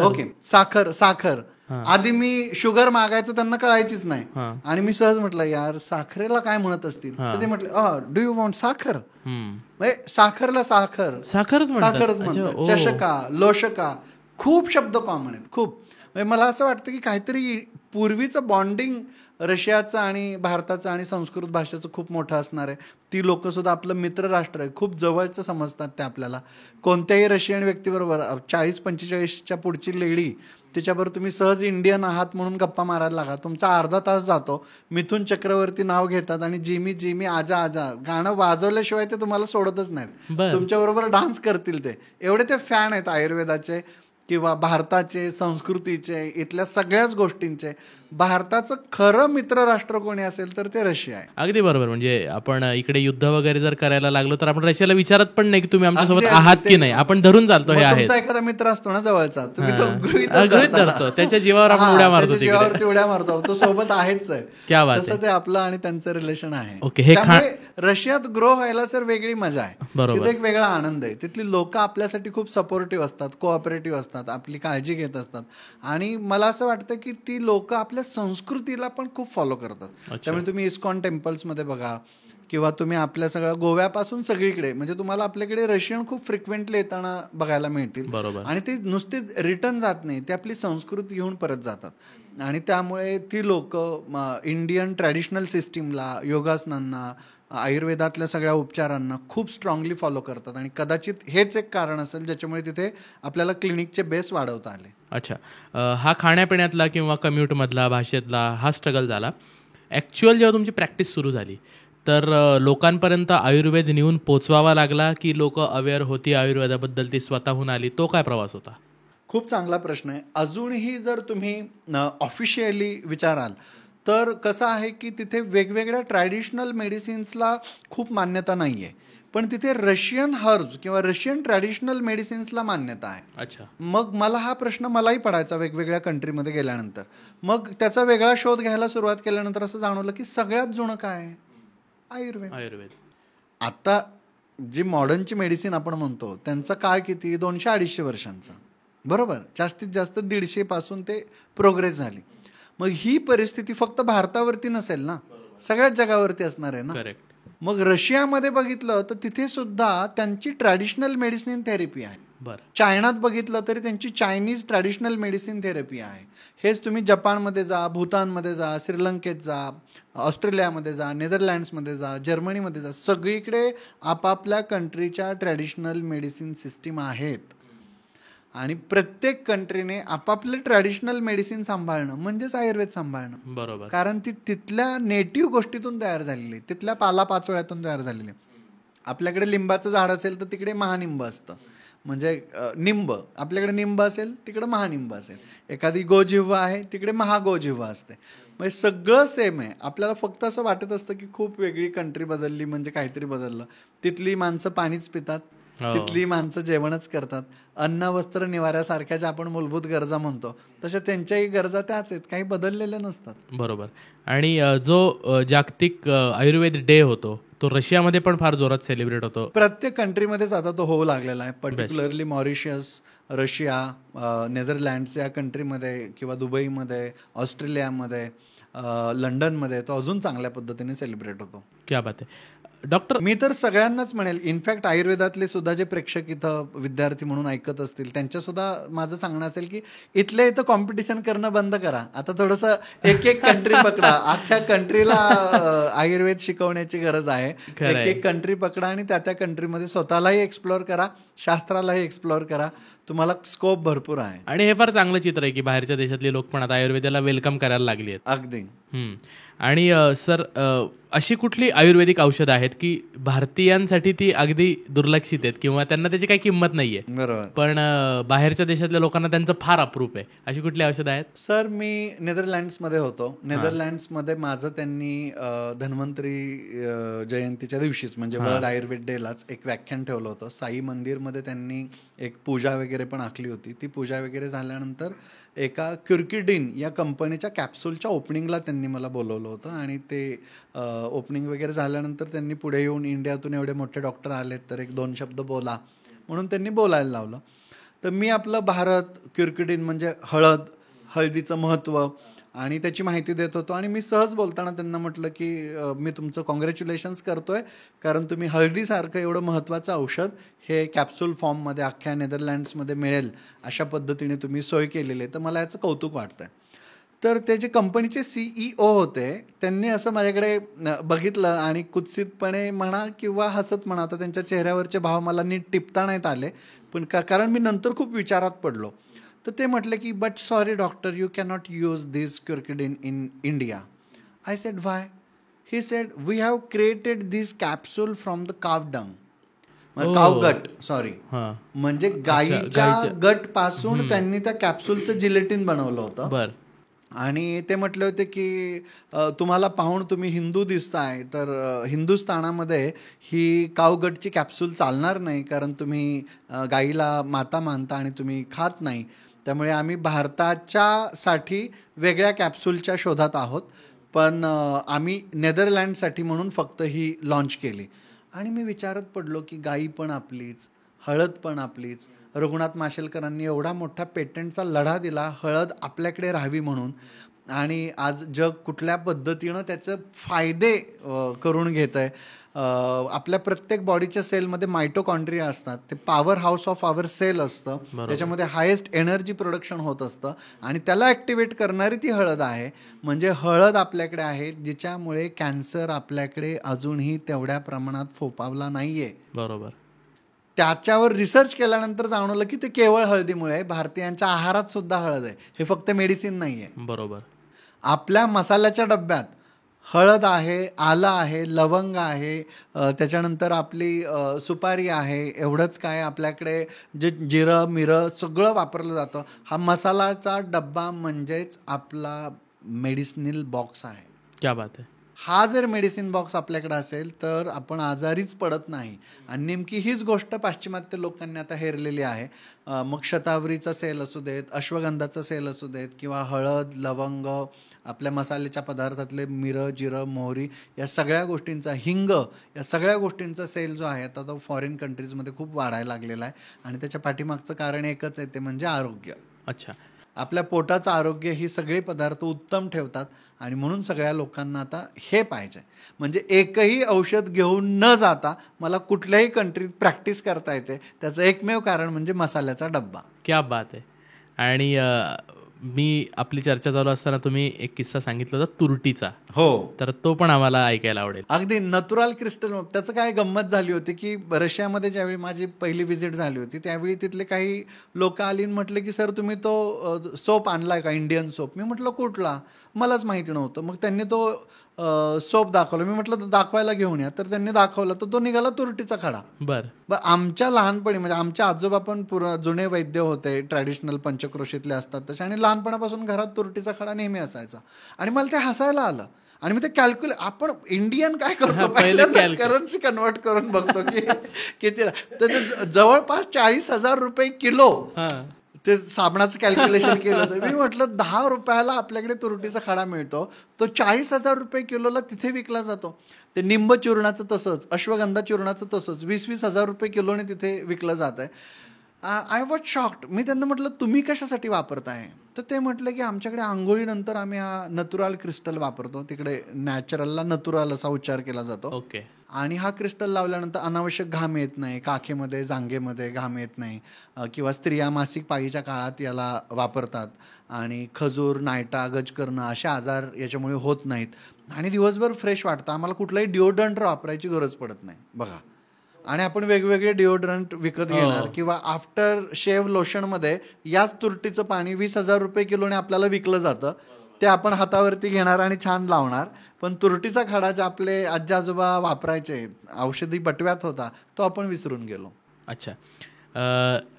ओके. साखर आधी मी शुगर मागायचो, त्यांना कळायचीच नाही आणि मी सहज म्हटलं यार साखरेला काय म्हणत असतील, तर ते म्हटलं डू यू वॉन्ट साखर. म्हणजे साखरला साखरच म्हणतात. चषका, लोशका, खूप शब्द कॉमन आहेत, खूप. म्हणजे मला असं वाटतं की काहीतरी पूर्वीचं बॉन्डिंग रशियाचं आणि भारताचं आणि संस्कृत भाषेचं खूप मोठं असणार आहे. ती लोक सुद्धा आपलं मित्र राष्ट्र आहे, खूप जवळचं समजतात ते आपल्याला. कोणत्याही रशियन व्यक्तीबरोबर 40-45च्या पुढची लेडी, तिच्याबरोबर तुम्ही सहज इंडियन आहात म्हणून गप्पा मारायला लागा, तुमचा अर्धा तास जातो. मिथुन चक्रवर्ती नाव घेतात आणि जिमी आजा आजा गाणं वाजवल्याशिवाय ते तुम्हाला सोडतच नाहीत, तुमच्या बरोबर डान्स करतील ते. एवढे ते फॅन आहेत आयुर्वेदाचे. किंवा भारताचे, संस्कृतीचे, इथल्या सगळ्याच गोष्टींचे भारताचं खरं मित्र राष्ट्र कोणी असेल तर ते रशिया आहे. अगदी बरोबर. म्हणजे आपण इकडे युद्ध वगैरे जर करायला लागलो तर आपण रशियाला विचारत पण नाही की तुम्ही आमच्यासोबत अगदी, आहात अगदी. की नाही, आपण धरून चालतो हे मग आहे. तुमचा एखादा मित्र असतो ना जवळचा, तुम्ही तो हां. गृहीतच गृहीत धरता. धरतो. त्याच्या जीवावर आपण हां, उड्या मारतो त्याच्या तिकडे. जीवावरती उड्या मारतो, तो सोबत आहेच आहे. क्या बात तसं आहे. ते आपलं आणि त्यांचं रिलेशन आहे. ओके, हे त्यामुळे रशियात ग्रो व्हायला सर वेगळी मजा आहे. बरोबर. तिथे एक वेगळा आनंद आहे. तिथली लोक आपल्यासाठी खूप सपोर्टिव्ह असतात, कोऑपरेटिव्ह असतात, आपली काळजी घेत असतात. आणि मला असं वाटतं की ती लोक आपल्या संस्कृतीला पण खूप फॉलो करतात. त्यामुळे तुम्ही इस्कॉन टेम्पल्समध्ये बघा किंवा तुम्ही आपल्या सगळ्या गोव्यापासून सगळीकडे म्हणजे तुम्हाला आपल्याकडे रशियन खूप फ्रिक्वेंटली येताना बघायला मिळतील. बरोबर. आणि ते नुसते रिटर्न जात नाही, ते आपली संस्कृती घेऊन परत जातात. आणि त्यामुळे ती लोक इंडियन ट्रॅडिशनल सिस्टीमला, योगासनांना, आयुर्वेदातल्या सगळ्या उपचारांना खूप स्ट्रॉंगली फॉलो करतात. आणि कदाचित हेच एक कारण असेल ज्याच्यामुळे तिथे आपल्याला क्लिनिकचे बेस वाढवता आले. अच्छा, हा खाण्यापिण्यातला किंवा कम्युटमधला, भाषेतला हा स्ट्रगल झाला. ॲक्च्युअल जेव्हा तुमची प्रॅक्टिस सुरू झाली तर लोकांपर्यंत आयुर्वेद नेऊन पोचवावा लागला की लोक अवेअर होती आयुर्वेदाबद्दल, ती स्वतःहून आली? तो काय प्रवास होता? खूप चांगला प्रश्न आहे. अजूनही जर तुम्ही ऑफिशियली विचाराल तर कसं आहे की तिथे वेगवेगळ्या ट्रॅडिशनल मेडिसिन्सला खूप मान्यता नाही आहे, पण तिथे रशियन हर्ब्स किंवा रशियन ट्रॅडिशनल मेडिसिन्सला मान्यता आहे. अच्छा. मग मला हा प्रश्न मलाही पडायचा वेगवेगळ्या कंट्रीमध्ये गेल्यानंतर. मग त्याचा वेगळा शोध घ्यायला सुरुवात केल्यानंतर असं जाणवलं की सगळ्यात जुनं काय आहे? आयुर्वेद. आता जी मॉडर्नची मेडिसिन आपण म्हणतो त्यांचा काळ किती? 200-250 वर्षांचा, बरोबर. जास्तीत जास्त 150 पासून ते प्रोग्रेस झाली. मग ही परिस्थिती फक्त भारतावरती नसेल ना, सगळ्याच जगावरती असणार आहे ना. करेक्ट. मग रशियामध्ये बघितलं तर तिथे सुद्धा त्यांची ट्रॅडिशनल मेडिसिन थेरपी आहे. बरं. चायनात बघितलं तरी त्यांची चायनीज ट्रॅडिशनल मेडिसिन थेरपी आहे. हेच तुम्ही जपानमध्ये जा, भूतानमध्ये जा, श्रीलंकेत जा, ऑस्ट्रेलियामध्ये जा, नेदरलँड्समध्ये जा, जर्मनीमध्ये जा, सगळीकडे आपापल्या कंट्रीच्या ट्रॅडिशनल मेडिसिन सिस्टीम आहेत. आणि प्रत्येक कंट्रीने आपापले ट्रॅडिशनल मेडिसिन सांभाळणं म्हणजेच आयुर्वेद सांभाळणं. बरोबर. कारण ती तिथल्या नेटिव्ह गोष्टीतून तयार झालेली, तिथल्या पालापाचोळ्यातून तयार झालेली. आपल्याकडे लिंबाचं झाड असेल तर तिकडे महानिंब असतं, म्हणजे निंब. आपल्याकडे निंब असेल तिकडे महानिंब असेल. एखादी गोजिव्हा आहे तिकडे महागोजिव्हा असते. म्हणजे सगळं सेम आहे. आपल्याला फक्त असं वाटत असतं की खूप वेगळी कंट्री बदलली म्हणजे काहीतरी बदललं. तिथली माणसं पाणीच पितात, तिथली माणसं जेवणच करतात. अन्न, वस्त्र, निवाऱ्यासारख्या ज्या आपण मूलभूत गरजा म्हणतो तशा त्यांच्याही गरजा त्याच आहेत, काही बदललेल्या नसतात. बरोबर. आणि जो जागतिक आयुर्वेद डे होतो तो रशियामध्ये पण फार जोरात सेलिब्रेट होतो. प्रत्येक कंट्रीमध्येच आता तो होऊ लागलेला आहे. पर्टिक्युलरली मॉरिशियस, रशिया, नेदरलँड्स या कंट्रीमध्ये किंवा दुबईमध्ये, ऑस्ट्रेलियामध्ये, लंडनमध्ये तो अजून चांगल्या पद्धतीने सेलिब्रेट होतो. क्या बात आहे. डॉक्टर, मी तर सगळ्यांनाच म्हणेल, इनफॅक्ट आयुर्वेदातले सुद्धा जे प्रेक्षक इथं विद्यार्थी म्हणून ऐकत असतील त्यांच्या सुद्धा माझं सांगणं असेल की इथल्या इथं कॉम्पिटिशन करणं बंद करा. आता थोडंसं एक एक कंट्री पकडा. अख्ख्या कंट्रीला आयुर्वेद शिकवण्याची गरज आहे. एक एक कंट्री पकडा आणि त्या त्या कंट्रीमध्ये स्वतःलाही एक्सप्लोअर करा, शास्त्रालाही एक्सप्लोअर करा. तुम्हाला स्कोप भरपूर आहे. आणि हे फार चांगलं चित्र आहे की बाहेरच्या देशातले लोक पण आता आयुर्वेदाला वेलकम करायला लागली आहेत. अगदी. आणि सर, अशी कुठली आयुर्वेदिक औषधं आहेत की भारतीयांसाठी ती अगदी दुर्लक्षित आहेत किंवा त्यांना त्याची काही किंमत नाहीये, बरोबर, पण बाहेरच्या देशातल्या लोकांना त्यांचं फार अप्रूप आहे? अशी कुठली औषधं आहेत? सर, मी नेदरलँड्समध्ये होतो. नेदरलँड्समध्ये माझं त्यांनी धन्वंतरी जयंतीच्या दिवशीच म्हणजे वर्ल्ड आयुर्वेद डेलाच एक व्याख्यान ठेवलं होतं. साई मंदिरमध्ये त्यांनी एक पूजा वगैरे पण आखली होती. ती पूजा वगैरे झाल्यानंतर एका क्युर्किडिन या कंपनीच्या कॅप्सूलच्या ओपनिंगला त्यांनी मला बोलवलं होतं. आणि ते ओपनिंग वगैरे झाल्यानंतर त्यांनी पुढे येऊन इंडियातून एवढे मोठे डॉक्टर आलेत तर 1-2 शब्द बोला म्हणून त्यांनी बोलायला लावलं. तर मी आपलं भारत, क्युर्किडिन म्हणजे हळदीचं महत्त्व आणि त्याची माहिती देत होतो. आणि मी सहज बोलताना त्यांना म्हटलं की मी तुमचं कॉंग्रॅच्युलेशन्स करतोय, कारण तुम्ही हळदीसारखं एवढं महत्त्वाचं औषध हे कॅप्सूल फॉर्ममध्ये अख्ख्या नेदरलँड्समध्ये मिळेल अशा पद्धतीने तुम्ही सोय केलेली आहे, तर मला याचं कौतुक वाटतंय. तर ते जे कंपनीचे CEO होते त्यांनी असं माझ्याकडे बघितलं आणि कुत्सितपणे म्हणा किंवा हसत म्हणा, आता त्यांच्या चेहऱ्यावरचे भाव मला नीट टिपता नाहीत आले, पण कारण मी नंतर खूप विचारात पडलो. तर ते म्हटले की but sorry doctor, you cannot use this curkidin in India. I said why? He said we have created this capsule from the cow dung. कावगट sorry, हा म्हणजे गायीच्या गट पासून त्यांनी त्या कॅप्सूलचं जिलेटिन बनवलं होतं. बर. आणि ते म्हटले होते की तुम्हाला पाहून तुम्ही हिंदू दिसताय, तर हिंदुस्थानामध्ये ही कावगटची कॅप्सूल चालणार नाही, कारण तुम्ही गाईला माता मानता आणि तुम्ही खात नाही. त्यामुळे आम्ही भारताच्यासाठी वेगळ्या कॅप्सूलच्या शोधात आहोत, पण आम्ही नेदरलँडसाठी म्हणून फक्त ही लॉन्च केली. आणि मी विचारत पडलो की गाई पण आपलीच, हळद पण आपलीच. रघुनाथ माशेलकरांनी एवढा मोठा पेटंटचा लढा दिला हळद आपल्याकडे राहावी म्हणून, आणि आज जग कुठल्या पद्धतीनं त्याचे फायदे करून घेत आहे. आपल्या प्रत्येक बॉडीच्या सेलमध्ये मायटोकॉन्ड्रिया असतात, ते power house of our cell असतं, त्याच्यामध्ये हायेस्ट एनर्जी प्रोडक्शन होत असतं, आणि त्याला ॲक्टिवेट करणारी ती हळद आहे. म्हणजे हळद आपल्याकडे आहे, जिच्यामुळे कॅन्सर आपल्याकडे अजूनही तेवढ्या प्रमाणात फोफावला नाहीये. बरोबर. त्याच्यावर रिसर्च केल्यानंतर जाणवलं की ते केवळ हळदीमुळे. भारतीयांच्या आहारात सुद्धा हळद आहे, हे फक्त मेडिसिन नाही आहे. बरोबर. आपल्या मसाल्याच्या डब्यात हळद आहे, आलं आहे, लवंग आहे, त्याच्यानंतर आपली सुपारी आहे. एवढंच काय, आपल्याकडे जे जिरं मिरं सगळं वापरलं जातं. हा मसाल्याचा डब्बा म्हणजेच आपला मेडिसिनल बॉक्स आहे. क्या बात आहे. हा जर मेडिसिन बॉक्स आपल्याकडे असेल तर आपण आजारीच पडत नाही. आणि नेमकी हीच गोष्ट पाश्चिमात्य लोकांनी आता हेरलेली आहे. मग शतावरीचा सेल असू देत, अश्वगंधाचा सेल असू देत, किंवा हळद, लवंग, आपल्या मसाल्याच्या पदार्थातले मिरं, जिरं, मोहरी, या सगळ्या गोष्टींचा, हिंग, या सगळ्या गोष्टींचा सेल जो आहे आता तो फॉरेन कंट्रीजमध्ये खूप वाढायला लागलेला आहे. आणि त्याच्या पाठीमागचं कारण एकच आहे, ते म्हणजे आरोग्य. अच्छा. आपल्या पोटाचं आरोग्य ही सगळे पदार्थ उत्तम ठेवतात, आणि म्हणून सगळ्या लोकांना आता हे पाहिजे. म्हणजे एकही औषध घेऊन न जाता मला कुठल्याही कंट्रीत प्रॅक्टिस करता येते. त्याचं एकमेव कारण म्हणजे मसाल्याचा डब्बा. क्या बात आहे. आणि मी आपली चर्चा चालू असताना तुम्ही एक किस्सा सांगितला होता तुरटीचा. हो, तर तो पण आम्हाला ऐकायला आवडेल. अगदी नॅचरल क्रिस्टल. त्याचं काय गंमत झाली होती की रशियामध्ये ज्यावेळी माझी पहिली व्हिजिट झाली होती, त्यावेळी तिथले काही लोक आली आणि म्हटले की सर तुम्ही तो सोप आणलाय का, इंडियन सोप? मी म्हटलं कुठला, मलाच माहिती नव्हतं. मग त्यांनी तो सोप दाखवला. मी म्हटलं दाखवायला घेऊन या. तर त्यांनी दाखवलं, तर तो निघाला तुरटीचा खडा. बरं. आमच्या लहानपणी म्हणजे आमच्या आजोबा पण जुने वैद्य होते, ट्रॅडिशनल पंचक्रोशीतले असतात तसे, आणि लहानपणापासून घरात तुरटीचा खडा नेहमी असायचा. आणि मला ते हसायला आलं. आणि मी ते आपण इंडियन काय करतो, पहिल्यांदा करन्सी कन्वर्ट करून बघतो की किती. तर जवळपास 40,000 रुपये किलो ते साबणाचं कॅल्क्युलेशन केलं होतं. मी म्हटलं 10 रुपयाला आपल्याकडे तुरटीचा खडा मिळतो, तो 40,000 रुपये किलोला तिथे विकला जातो. ते निंब चूर्णाचं तसंच, अश्वगंधा चूर्णाचं तसंच 20,000 रुपये किलोने तिथे विकलं जात आहे. I was shocked. मी त्यांना म्हटलं तुम्ही कशासाठी वापरताय? तर ते म्हटलं की आमच्याकडे आंघोळीनंतर आम्ही हा नॅचरल क्रिस्टल वापरतो. तिकडे नॅचरलला नॅचरल असा उच्चार केला जातो. ओके. आणि हा क्रिस्टल लावल्यानंतर अनावश्यक घाम येत नाही, काखेमध्ये जांघेमध्ये घाम येत नाही, किंवा स्त्रिया मासिक पाळीच्या काळात याला वापरतात. आणि खजूर, नायटा, गजकर्ण असे आजार याच्यामुळे होत नाहीत, आणि दिवसभर फ्रेश वाटतं. आम्हाला कुठलाही डिओड्रंट वापरायची गरज पडत नाही बघा. आणि आपण वेगवेगळे डिओड्रंट विकत घेणार, किंवा आफ्टर शेव लोशनमध्ये याच तुरटीचं पाणी 20,000 रुपये किलोने आपल्याला विकलं जातं. ते आपण हातावरती घेणार आणि छान लावणार. पण तुरटीचा खडा जे आपले आजी आजोबा वापरायचे, औषधी बटव्यात होता, तो आपण विसरून गेलो. अच्छा.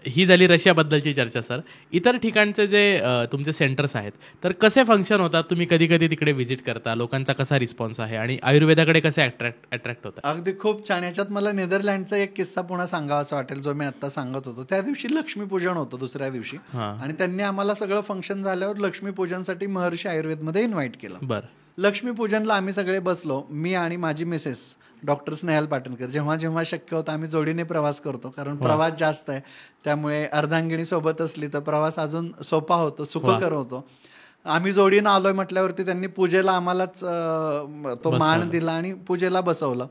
ही झाली रशियाबद्दलची चर्चा. सर, इतर ठिकाणचे जे तुमचे सेंटर्स आहेत, तर कसे फंक्शन होतात? तुम्ही कधी कधी तिकडे व्हिजिट करता, लोकांचा कसा रिस्पॉन्स आहे, आणि आयुर्वेदाकडे कसे अट्रॅक्ट होतात? अगदी खूप छान. याच्यात मला नेदरलँडचा एक किस्सा पुन्हा सांगावा असं वाटेल, जो मी आता सांगत होतो. त्या दिवशी लक्ष्मीपूजन होतं, दुसऱ्या दिवशी, आणि त्यांनी आम्हाला सगळं फंक्शन झाल्यावर लक्ष्मीपूजनसाठी महर्षी आयुर्वेदमध्ये इन्व्हाइट केलं. बरं. लक्ष्मीपूजनला आम्ही सगळे बसलो, मी आणि माझी मिसेस डॉक्टर स्नेहल पाटणकर. जेव्हा जेव्हा शक्य होतं आम्ही जोडीने प्रवास करतो, कारण प्रवास जास्त आहे, त्यामुळे अर्धांगिणी सोबत असली तर प्रवास अजून सोपा होतो, सुखकर होतो. आम्ही जोडीनं आलोय म्हटल्यावरती त्यांनी पूजेला आम्हालाच तो मान दिला आणि पूजेला बसवलं.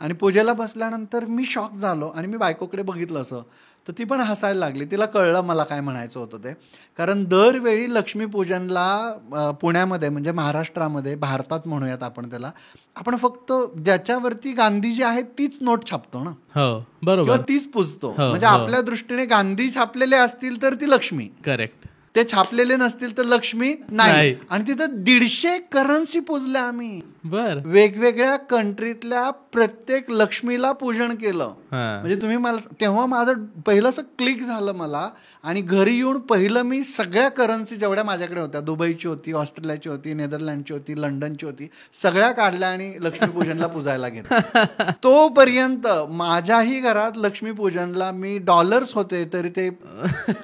आणि पूजेला बसल्यानंतर मी शॉक झालो, आणि मी बायकोकडे बघितलं असं, तर ती पण हसायला लागली. तिला कळलं मला काय म्हणायचं होतं ते. कारण दरवेळी लक्ष्मीपूजनला पुण्यामध्ये, म्हणजे महाराष्ट्रामध्ये, भारतात म्हणूयात आपण त्याला, आपण फक्त ज्याच्यावरती गांधीजी आहेत तीच नोट छापतो ना. हो, बरोबर. किंवा तीच पुजतो. म्हणजे आपल्या दृष्टीने गांधी छापलेले असतील तर ती लक्ष्मी. करेक्ट. ते छापलेले नसतील तर लक्ष्मी नाही. आणि तिथं 150 करन्सी पूजल्या आम्ही. बर. वेगवेगळ्या कंट्रीतल्या प्रत्येक लक्ष्मीला पूजन केलं. म्हणजे तुम्ही मला तेव्हा माझं पहिलं असं क्लिक झालं मला. आणि घरी येऊन पहिलं मी सगळ्या करन्सी जेवढ्या माझ्याकडे होत्या, दुबईची होती, ऑस्ट्रेलियाची होती, नेदरलँडची होती, लंडनची होती, सगळ्या काढल्या आणि लक्ष्मीपूजनला पूजायला घेतलं. तोपर्यंत माझ्याही घरात लक्ष्मीपूजनला मी डॉलर्स होते तरी ते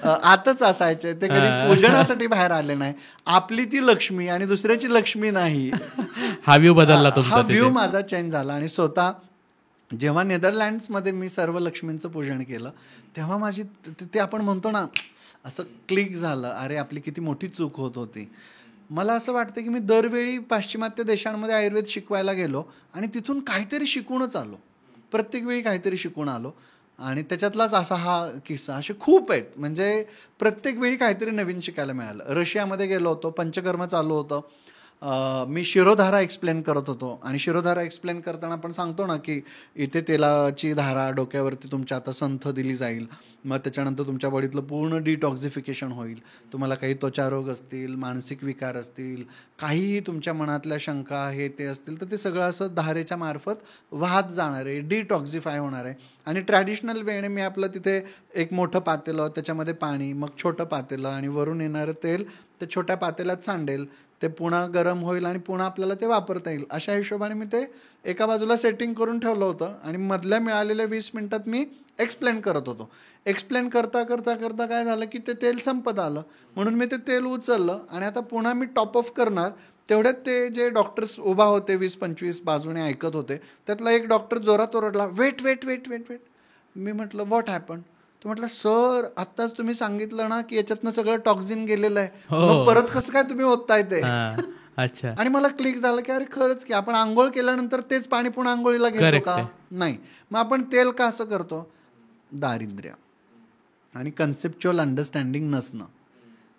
आतच असायचे, ते कधी पूजनासाठी बाहेर आले नाही. आपली ती लक्ष्मी आणि दुसऱ्याची लक्ष्मी नाही. हा व्ह्यू बदलला तुमचा. हा व्ह्यू माझा चेंज झाला. आणि स्वतः जेव्हा नेदरलँड्समध्ये मी सर्व लक्ष्मींचं पूजन केलं तेव्हा माझी ते आपण म्हणतो ना असं क्लिक झालं, अरे आपली किती मोठी चूक होत होती. मला असं वाटतं की मी दरवेळी पाश्चिमात्य देशांमध्ये आयुर्वेद शिकवायला गेलो आणि तिथून काहीतरी शिकूनच आलो, प्रत्येक वेळी काहीतरी शिकून आलो. आणि त्याच्यातलाच असा हा किस्सा, असे खूप आहेत. म्हणजे प्रत्येक वेळी काहीतरी नवीन शिकायला मिळालं. रशियामध्ये गेलो होतो, पंचकर्म चालू होतं, मी शिरोधारा एक्सप्लेन करत होतो. आणि शिरोधारा एक्सप्लेन करताना आपण सांगतो ना की इथे तेलाची धारा डोक्यावरती तुमच्या आता संथ दिली जाईल, मग त्याच्यानंतर तुमच्या बॉडीतलं पूर्ण डिटॉक्झिफिकेशन होईल. तुम्हाला काही त्वचारोग असतील, मानसिक विकार असतील, काहीही तुमच्या मनातल्या शंका हे ते असतील तर ते सगळं असं धारेच्या मार्फत वाहत जाणार आहे, डिटॉक्झिफाय होणार आहे. आणि ट्रॅडिशनल वेने मी आपलं तिथे एक मोठं पातेलं, त्याच्यामध्ये पाणी, मग छोटं पातेलं आणि वरून येणारं तेल ते छोट्या पातेल्यात सांडेल, ते पुन्हा गरम होईल आणि पुन्हा आपल्याला ते वापरता येईल. अशा हिशोबाने मी ते एका बाजूला सेटिंग करून ठेवलं होतं. आणि मधल्या मिळालेल्या 20 मिनिटात मी एक्सप्लेन करत होतो. एक्सप्लेन करता करता करता काय झालं की ते तेल संपत आलं, म्हणून मी ते तेल उचललं आणि आता पुन्हा मी टॉप ऑफ करणार. तेवढ्यात ते जे डॉक्टर्स उभा होते 20-25 बाजूने ऐकत होते, त्यातला एक डॉक्टर जोरात ओरडला, wait wait wait wait wait. मी म्हटलं व्हॉट हॅपन? तो म्हटलं सर आत्ताच तुम्ही सांगितलं ना की याच्यातनं सगळं टॉक्झिन गेलेलं आहे, मग परत कसं काय तुम्ही ओतताय ते? अच्छा. आणि मला क्लिक झालं की अरे खरंच की आपण आंघोळ केल्यानंतर तेच पाणी पुन्हा आंघोळीला घेतो का? नाही. मग आपण तेल का असं करतो? दारिद्र्य आणि कन्सेप्च्युअल अंडरस्टँडिंग नसणं.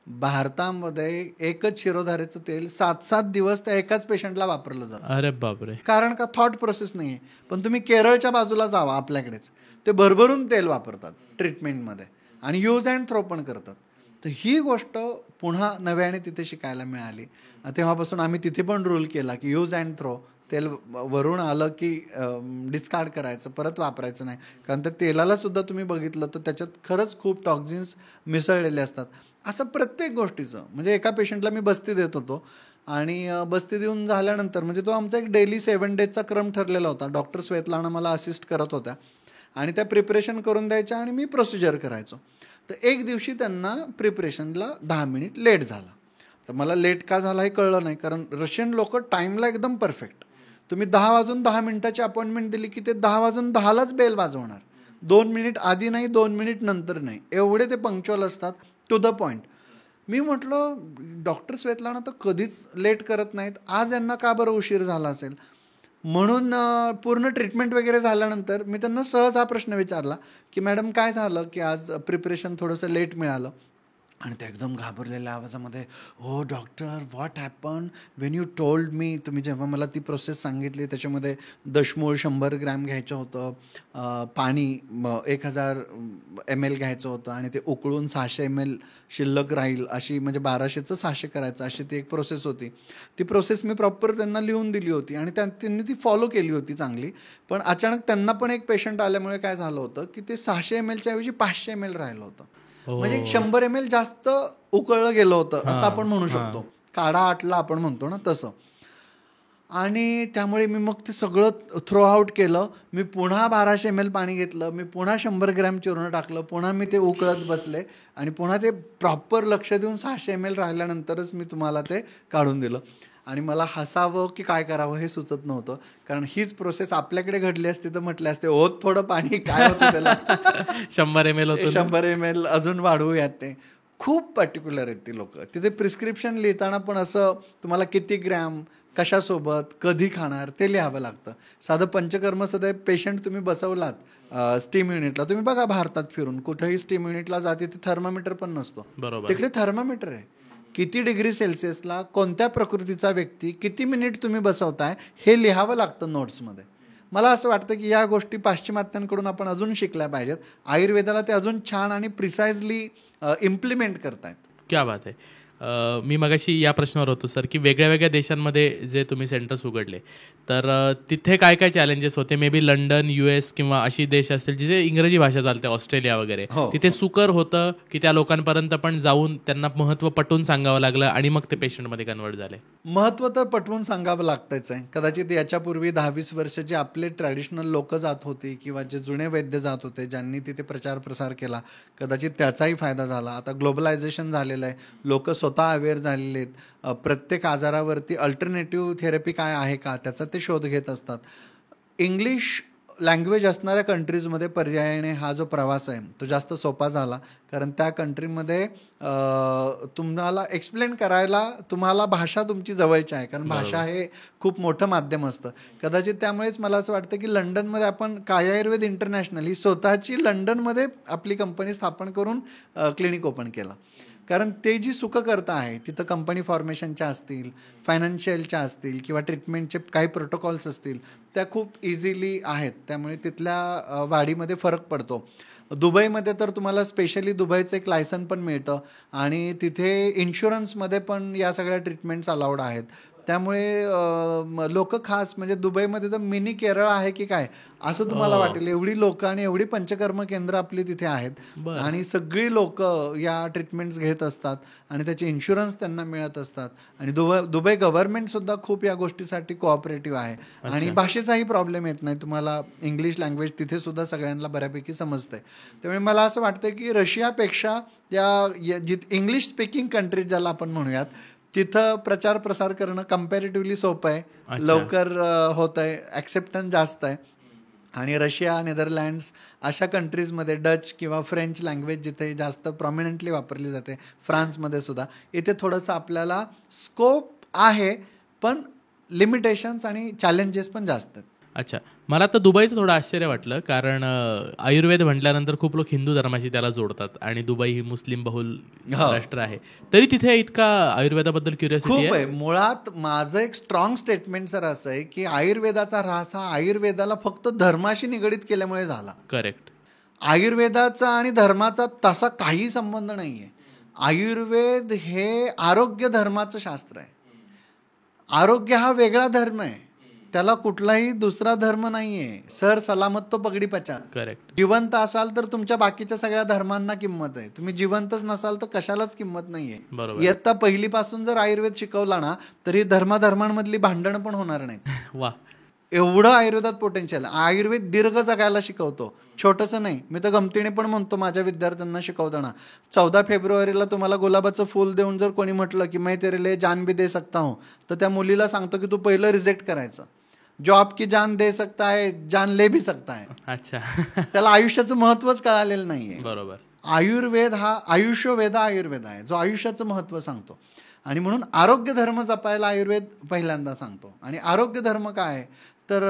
भारतामध्ये एकच शिरोधारेचं तेल 7-7 दिवस त्या एकाच पेशंटला वापरलं जातं. अरे बापरे. कारण का थॉट प्रोसेस नाहीये. पण तुम्ही केरळच्या बाजूला जावा, आपल्याकडेच ते भरभरून तेल वापरतात ट्रीटमेंटमध्ये आणि यूज अँड थ्रो पण करतात. तर ही गोष्ट पुन्हा नव्याने तिथे शिकायला मिळाली. तेव्हापासून आम्ही तिथे पण रूल केला की यूज अँड थ्रो, तेल वरून आलं की डिस्कार्ड करायचं, परत वापरायचं नाही. कारण त्या तेलाला सुद्धा तुम्ही बघितलं तर त्याच्यात खरंच खूप टॉक्झिन्स मिसळलेले असतात. असं प्रत्येक गोष्टीचं. म्हणजे एका पेशंटला मी बस्ती देत होतो आणि बस्ती देऊन झाल्यानंतर म्हणजे तो आमचा एक डेली 7 डेजचा क्रम ठरलेला होता. डॉक्टर स्वेतलाना मला असिस्ट करत होत्या आणि त्या प्रिपरेशन करून द्यायच्या आणि मी प्रोसिजर करायचो. तर एक दिवशी त्यांना प्रिपरेशनला 10 मिनिट लेट झाला. तर मला लेट का झाला हे कळलं नाही, कारण रशियन लोक टाईमला एकदम परफेक्ट. तुम्ही 10 वाजून 10 मिनिटाची अपॉइंटमेंट दिली की ते 10 वाजून 10लाच बेल वाजवणार. 2 मिनिट आधी नाही, 2 मिनिट नंतर नाही, एवढे ते पंक्च्युअल असतात, टू द पॉईंट. मी म्हटलं डॉक्टर स्वेतलाना तर कधीच लेट करत नाहीत, आज यांना का बरं उशीर झाला असेल. म्हणून पूर्ण ट्रीटमेंट वगैरे झाल्यानंतर मी त्यांना सहज हा प्रश्न विचारला की मॅडम काय झालं की आज प्रिपरेशन थोडंसं लेट मिळालं. आणि ते एकदम घाबरलेल्या आवाजामध्ये, हो doctor what happen Wien you told me. तुम्ही जेव्हा मला ती प्रोसेस सांगितली त्याच्यामध्ये दशमूळ 100 ग्रॅम घ्यायचं होतं, पाणी 1000 ml घ्यायचं होतं आणि ते उकळून 600 ml शिल्लक राहील अशी, म्हणजे 1200चं 600 करायचं अशी ती एक प्रोसेस होती. ती प्रोसेस मी प्रॉपर त्यांना लिहून दिली होती आणि त्यांनी ती फॉलो केली होती चांगली. पण अचानक त्यांना पण एक पेशंट आल्यामुळे काय झालं होतं की ते 600 ml ऐवजी 500 ml राहिलं होतं. म्हणजे 100 ml जास्त उकळलं गेलं होतं असं आपण म्हणू शकतो. काढा आटला आपण म्हणतो ना तसं. आणि त्यामुळे मी मग ते सगळं थ्रो आउट केलं. मी पुन्हा 1200 ml पाणी घेतलं, मी पुन्हा 100 ग्रॅम चूर्ण टाकलं, पुन्हा मी ते उकळत बसले आणि पुन्हा ते प्रॉपर लक्ष देऊन 600 ml राहिल्यानंतरच मी तुम्हाला ते काढून दिलं. आणि मला हसावं की काय करावं हे सुचत नव्हतं, कारण हीच प्रोसेस आपल्याकडे घडली असती तर म्हटले असते ओत थोडं पाणी काय होतं त्याला 100 ml होतं, 100 ml अजून वाढवूयात. ते खूप पर्टिक्युलर आहेत ती लोक. तिथे प्रिस्क्रिप्शन लिहिताना पण असं तुम्हाला किती ग्रॅम, कशासोबत, कधी खाणार ते लिहावं लागतं. साधं पंचकर्म सदैव पेशंट तुम्ही बसवलात स्टीम युनिटला, तुम्ही बघा भारतात फिरून कुठेही स्टीम युनिटला जाते ते थर्मामीटर पण नसतो, तिकडे थर्मामीटर आहे. किती डिग्री सेल्सिअसला कोणत्या प्रकृतीचा व्यक्ती किती मिनिट तुम्ही बसवताय हे लिहावं लागतं नोट्समध्ये. मला असं वाटतं की या गोष्टी पाश्चिमात्यांकडून आपण अजून शिकल्या पाहिजेत. आयुर्वेदाला ते अजून छान आणि प्रिसाइजली इम्प्लिमेंट करतायत. क्या बात आहे. मी मगाशी या प्रश्नावर होतो सर, की वेगळ्या वेगळ्या देशांमध्ये जे तुम्ही सेंटर्स उघडले, तर तिथे काय काय चॅलेंजेस होते? मे बी लंडन, US किंवा अशी देश असतील जिथे इंग्रजी भाषा चालते, ऑस्ट्रेलिया वगैरे, हो. तिथे सुकर होतं की त्या लोकांपर्यंत पण जाऊन त्यांना महत्त्व पटवून सांगावं लागलं आणि मग ते पेशंटमध्ये कन्वर्ट झाले? महत्त्व तर पटवून सांगावं लागतंच आहे. कदाचित याच्यापूर्वी 10-20 वर्ष जे आपले ट्रॅडिशनल लोक जात होती किंवा जे जुने वैद्य जात होते, ज्यांनी तिथे प्रचार प्रसार केला, कदाचित त्याचाही फायदा झाला. आता ग्लोबलायझेशन झालेलं आहे, लोक स्वतः अवेअर झालेले आहेत. प्रत्येक आजारावरती अल्टरनेटिव्ह थेरपी काय आहे का त्याचा ते शोध घेत असतात. इंग्लिश लँग्वेज असणाऱ्या कंट्रीजमध्ये पर्यायाने हा जो प्रवास आहे तो जास्त सोपा झाला, कारण त्या कंट्रीमध्ये तुम्हाला एक्सप्लेन करायला तुम्हाला भाषा तुमची जवळची आहे, कारण भाषा हे खूप मोठं माध्यम असतं. कदाचित त्यामुळेच मला असं वाटतं की लंडनमध्ये आपण काय आयुर्वेद इंटरनॅशनल ही स्वतःची लंडनमध्ये आपली कंपनी स्थापन करून क्लिनिक ओपन केलं, कारण ते जी सुखकर्ता आहे तिथं कंपनी फॉर्मेशनच्या असतील, फायनान्शियलच्या असतील किंवा ट्रीटमेंटचे काही प्रोटोकॉल्स असतील त्या खूप इझिली आहेत. त्यामुळे तिथल्या वाढीमध्ये फरक पडतो. दुबईमध्ये तर तुम्हाला स्पेशली दुबईचं एक लायसन पण मिळतं आणि तिथे इन्शुरन्समध्ये पण या सगळ्या ट्रीटमेंट्स अलाउड आहेत. त्यामुळे लोक खास म्हणजे दुबईमध्ये तर मिनी केरळ आहे की काय असं तुम्हाला वाटेल, एवढी लोक आणि एवढी पंचकर्म केंद्र आपली तिथे आहेत आणि सगळी लोक या ट्रीटमेंट्स घेत असतात आणि त्याचे इन्शुरन्स त्यांना मिळत असतात. आणि दुबई गव्हर्नमेंट सुद्धा खूप या गोष्टीसाठी कोऑपरेटिव्ह आहे आणि भाषेचाही प्रॉब्लेम येत नाही. तुम्हाला इंग्लिश लँग्वेज तिथे सुद्धा सगळ्यांना बऱ्यापैकी समजतंय. त्यामुळे मला असं वाटतं की रशियापेक्षा या इंग्लिश स्पीकिंग कंट्रीज ज्याला आपण म्हणूयात तिथं प्रचार प्रसार करणं कम्पॅरेटिव्हली सोपं आहे, लवकर होत आहे, ॲक्सेप्टन्स जास्त आहे. आणि रशिया, नेदरलँड्स अशा कंट्रीजमध्ये डच किंवा फ्रेंच लँग्वेज जिथे जास्त प्रॉमिनंटली वापरली जाते, फ्रान्समध्ये सुद्धा, इथे थोडंसं आपल्याला स्कोप आहे पण लिमिटेशन्स आणि चॅलेंजेस पण जास्त आहेत. अच्छा, मला तर दुबईचं थोडं आश्चर्य वाटलं, कारण आयुर्वेद म्हटल्यानंतर खूप लोक हिंदू धर्माशी त्याला जोडतात आणि दुबई ही मुस्लिम बहुल राष्ट्र आहे, तरी तिथे इतका आयुर्वेदाबद्दल क्युरियोसिटी आहे. मुळात माझं एक स्ट्रॉंग स्टेटमेंट सर असं आहे की आयुर्वेदाचा ऱ्हास हा आयुर्वेदाला फक्त धर्माशी निगडीत केल्यामुळे झाला. करेक्ट. आयुर्वेदाचा आणि धर्माचा तसा काही संबंध नाहीये. आयुर्वेद हे आरोग्य धर्माचं शास्त्र आहे. आरोग्य हा वेगळा धर्म आहे, त्याला कुठलाही दुसरा धर्म नाहीये. सर सलामत तो पगडी पचास. करेक्ट. जिवंत असाल तर तुमच्या बाकीच्या सगळ्या धर्मांना किंमत आहे, तुम्ही जिवंतच नसाल तर कशालाच किंमत नाहीये. इयत्ता पहिलीपासून जर आयुर्वेद शिकवला ना तरी धर्माधर्मांमधली भांडणं पण होणार नाहीत. वा, एवढं आयुर्वेदात पोटेन्शियल. आयुर्वेद दीर्घ जगायला शिकवतो, छोटंसं नाही. मी तर गमतीने पण म्हणतो माझ्या विद्यार्थ्यांना शिकवताना, 14 फेब्रुवारीला तुम्हाला गुलाबाचं फूल देऊन जर कोणी म्हटलं की मैं तेरे लिए जान भी दे सकता हूं, तर त्या मुलीला सांगतो की तू पहिलं रिजेक्ट करायचं. जो आपकी जान दे सकता है जान ले भी सकता है. अच्छा. त्याला आयुष्याचं महत्वच कळालेलं नाहीये. बरोबर. आयुर्वेद हा आयुष्यवेद आयुर्वेद आहे जो आयुष्याचं महत्व सांगतो आणि म्हणून आरोग्य धर्म जपायला आयुर्वेद पहिल्यांदा सांगतो. आणि आरोग्य धर्म काय तर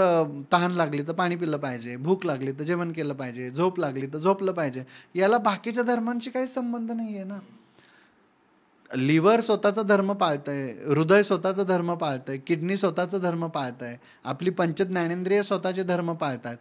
तहान लागली तर पाणी पिलं पाहिजे, भूक लागली तर जेवण केलं पाहिजे, झोप लागली तर झोपलं पाहिजे. याला बाकीच्या धर्मांशी काही संबंध नाहीये ना. लिव्हर स्वतःचा धर्म पाळतंय, हृदय स्वतःचा धर्म पाळतंय, किडनी स्वतःचा धर्म पाळतंय, आपली पंचज्ञानेंद्रिय स्वतःचे धर्म पाळतायत.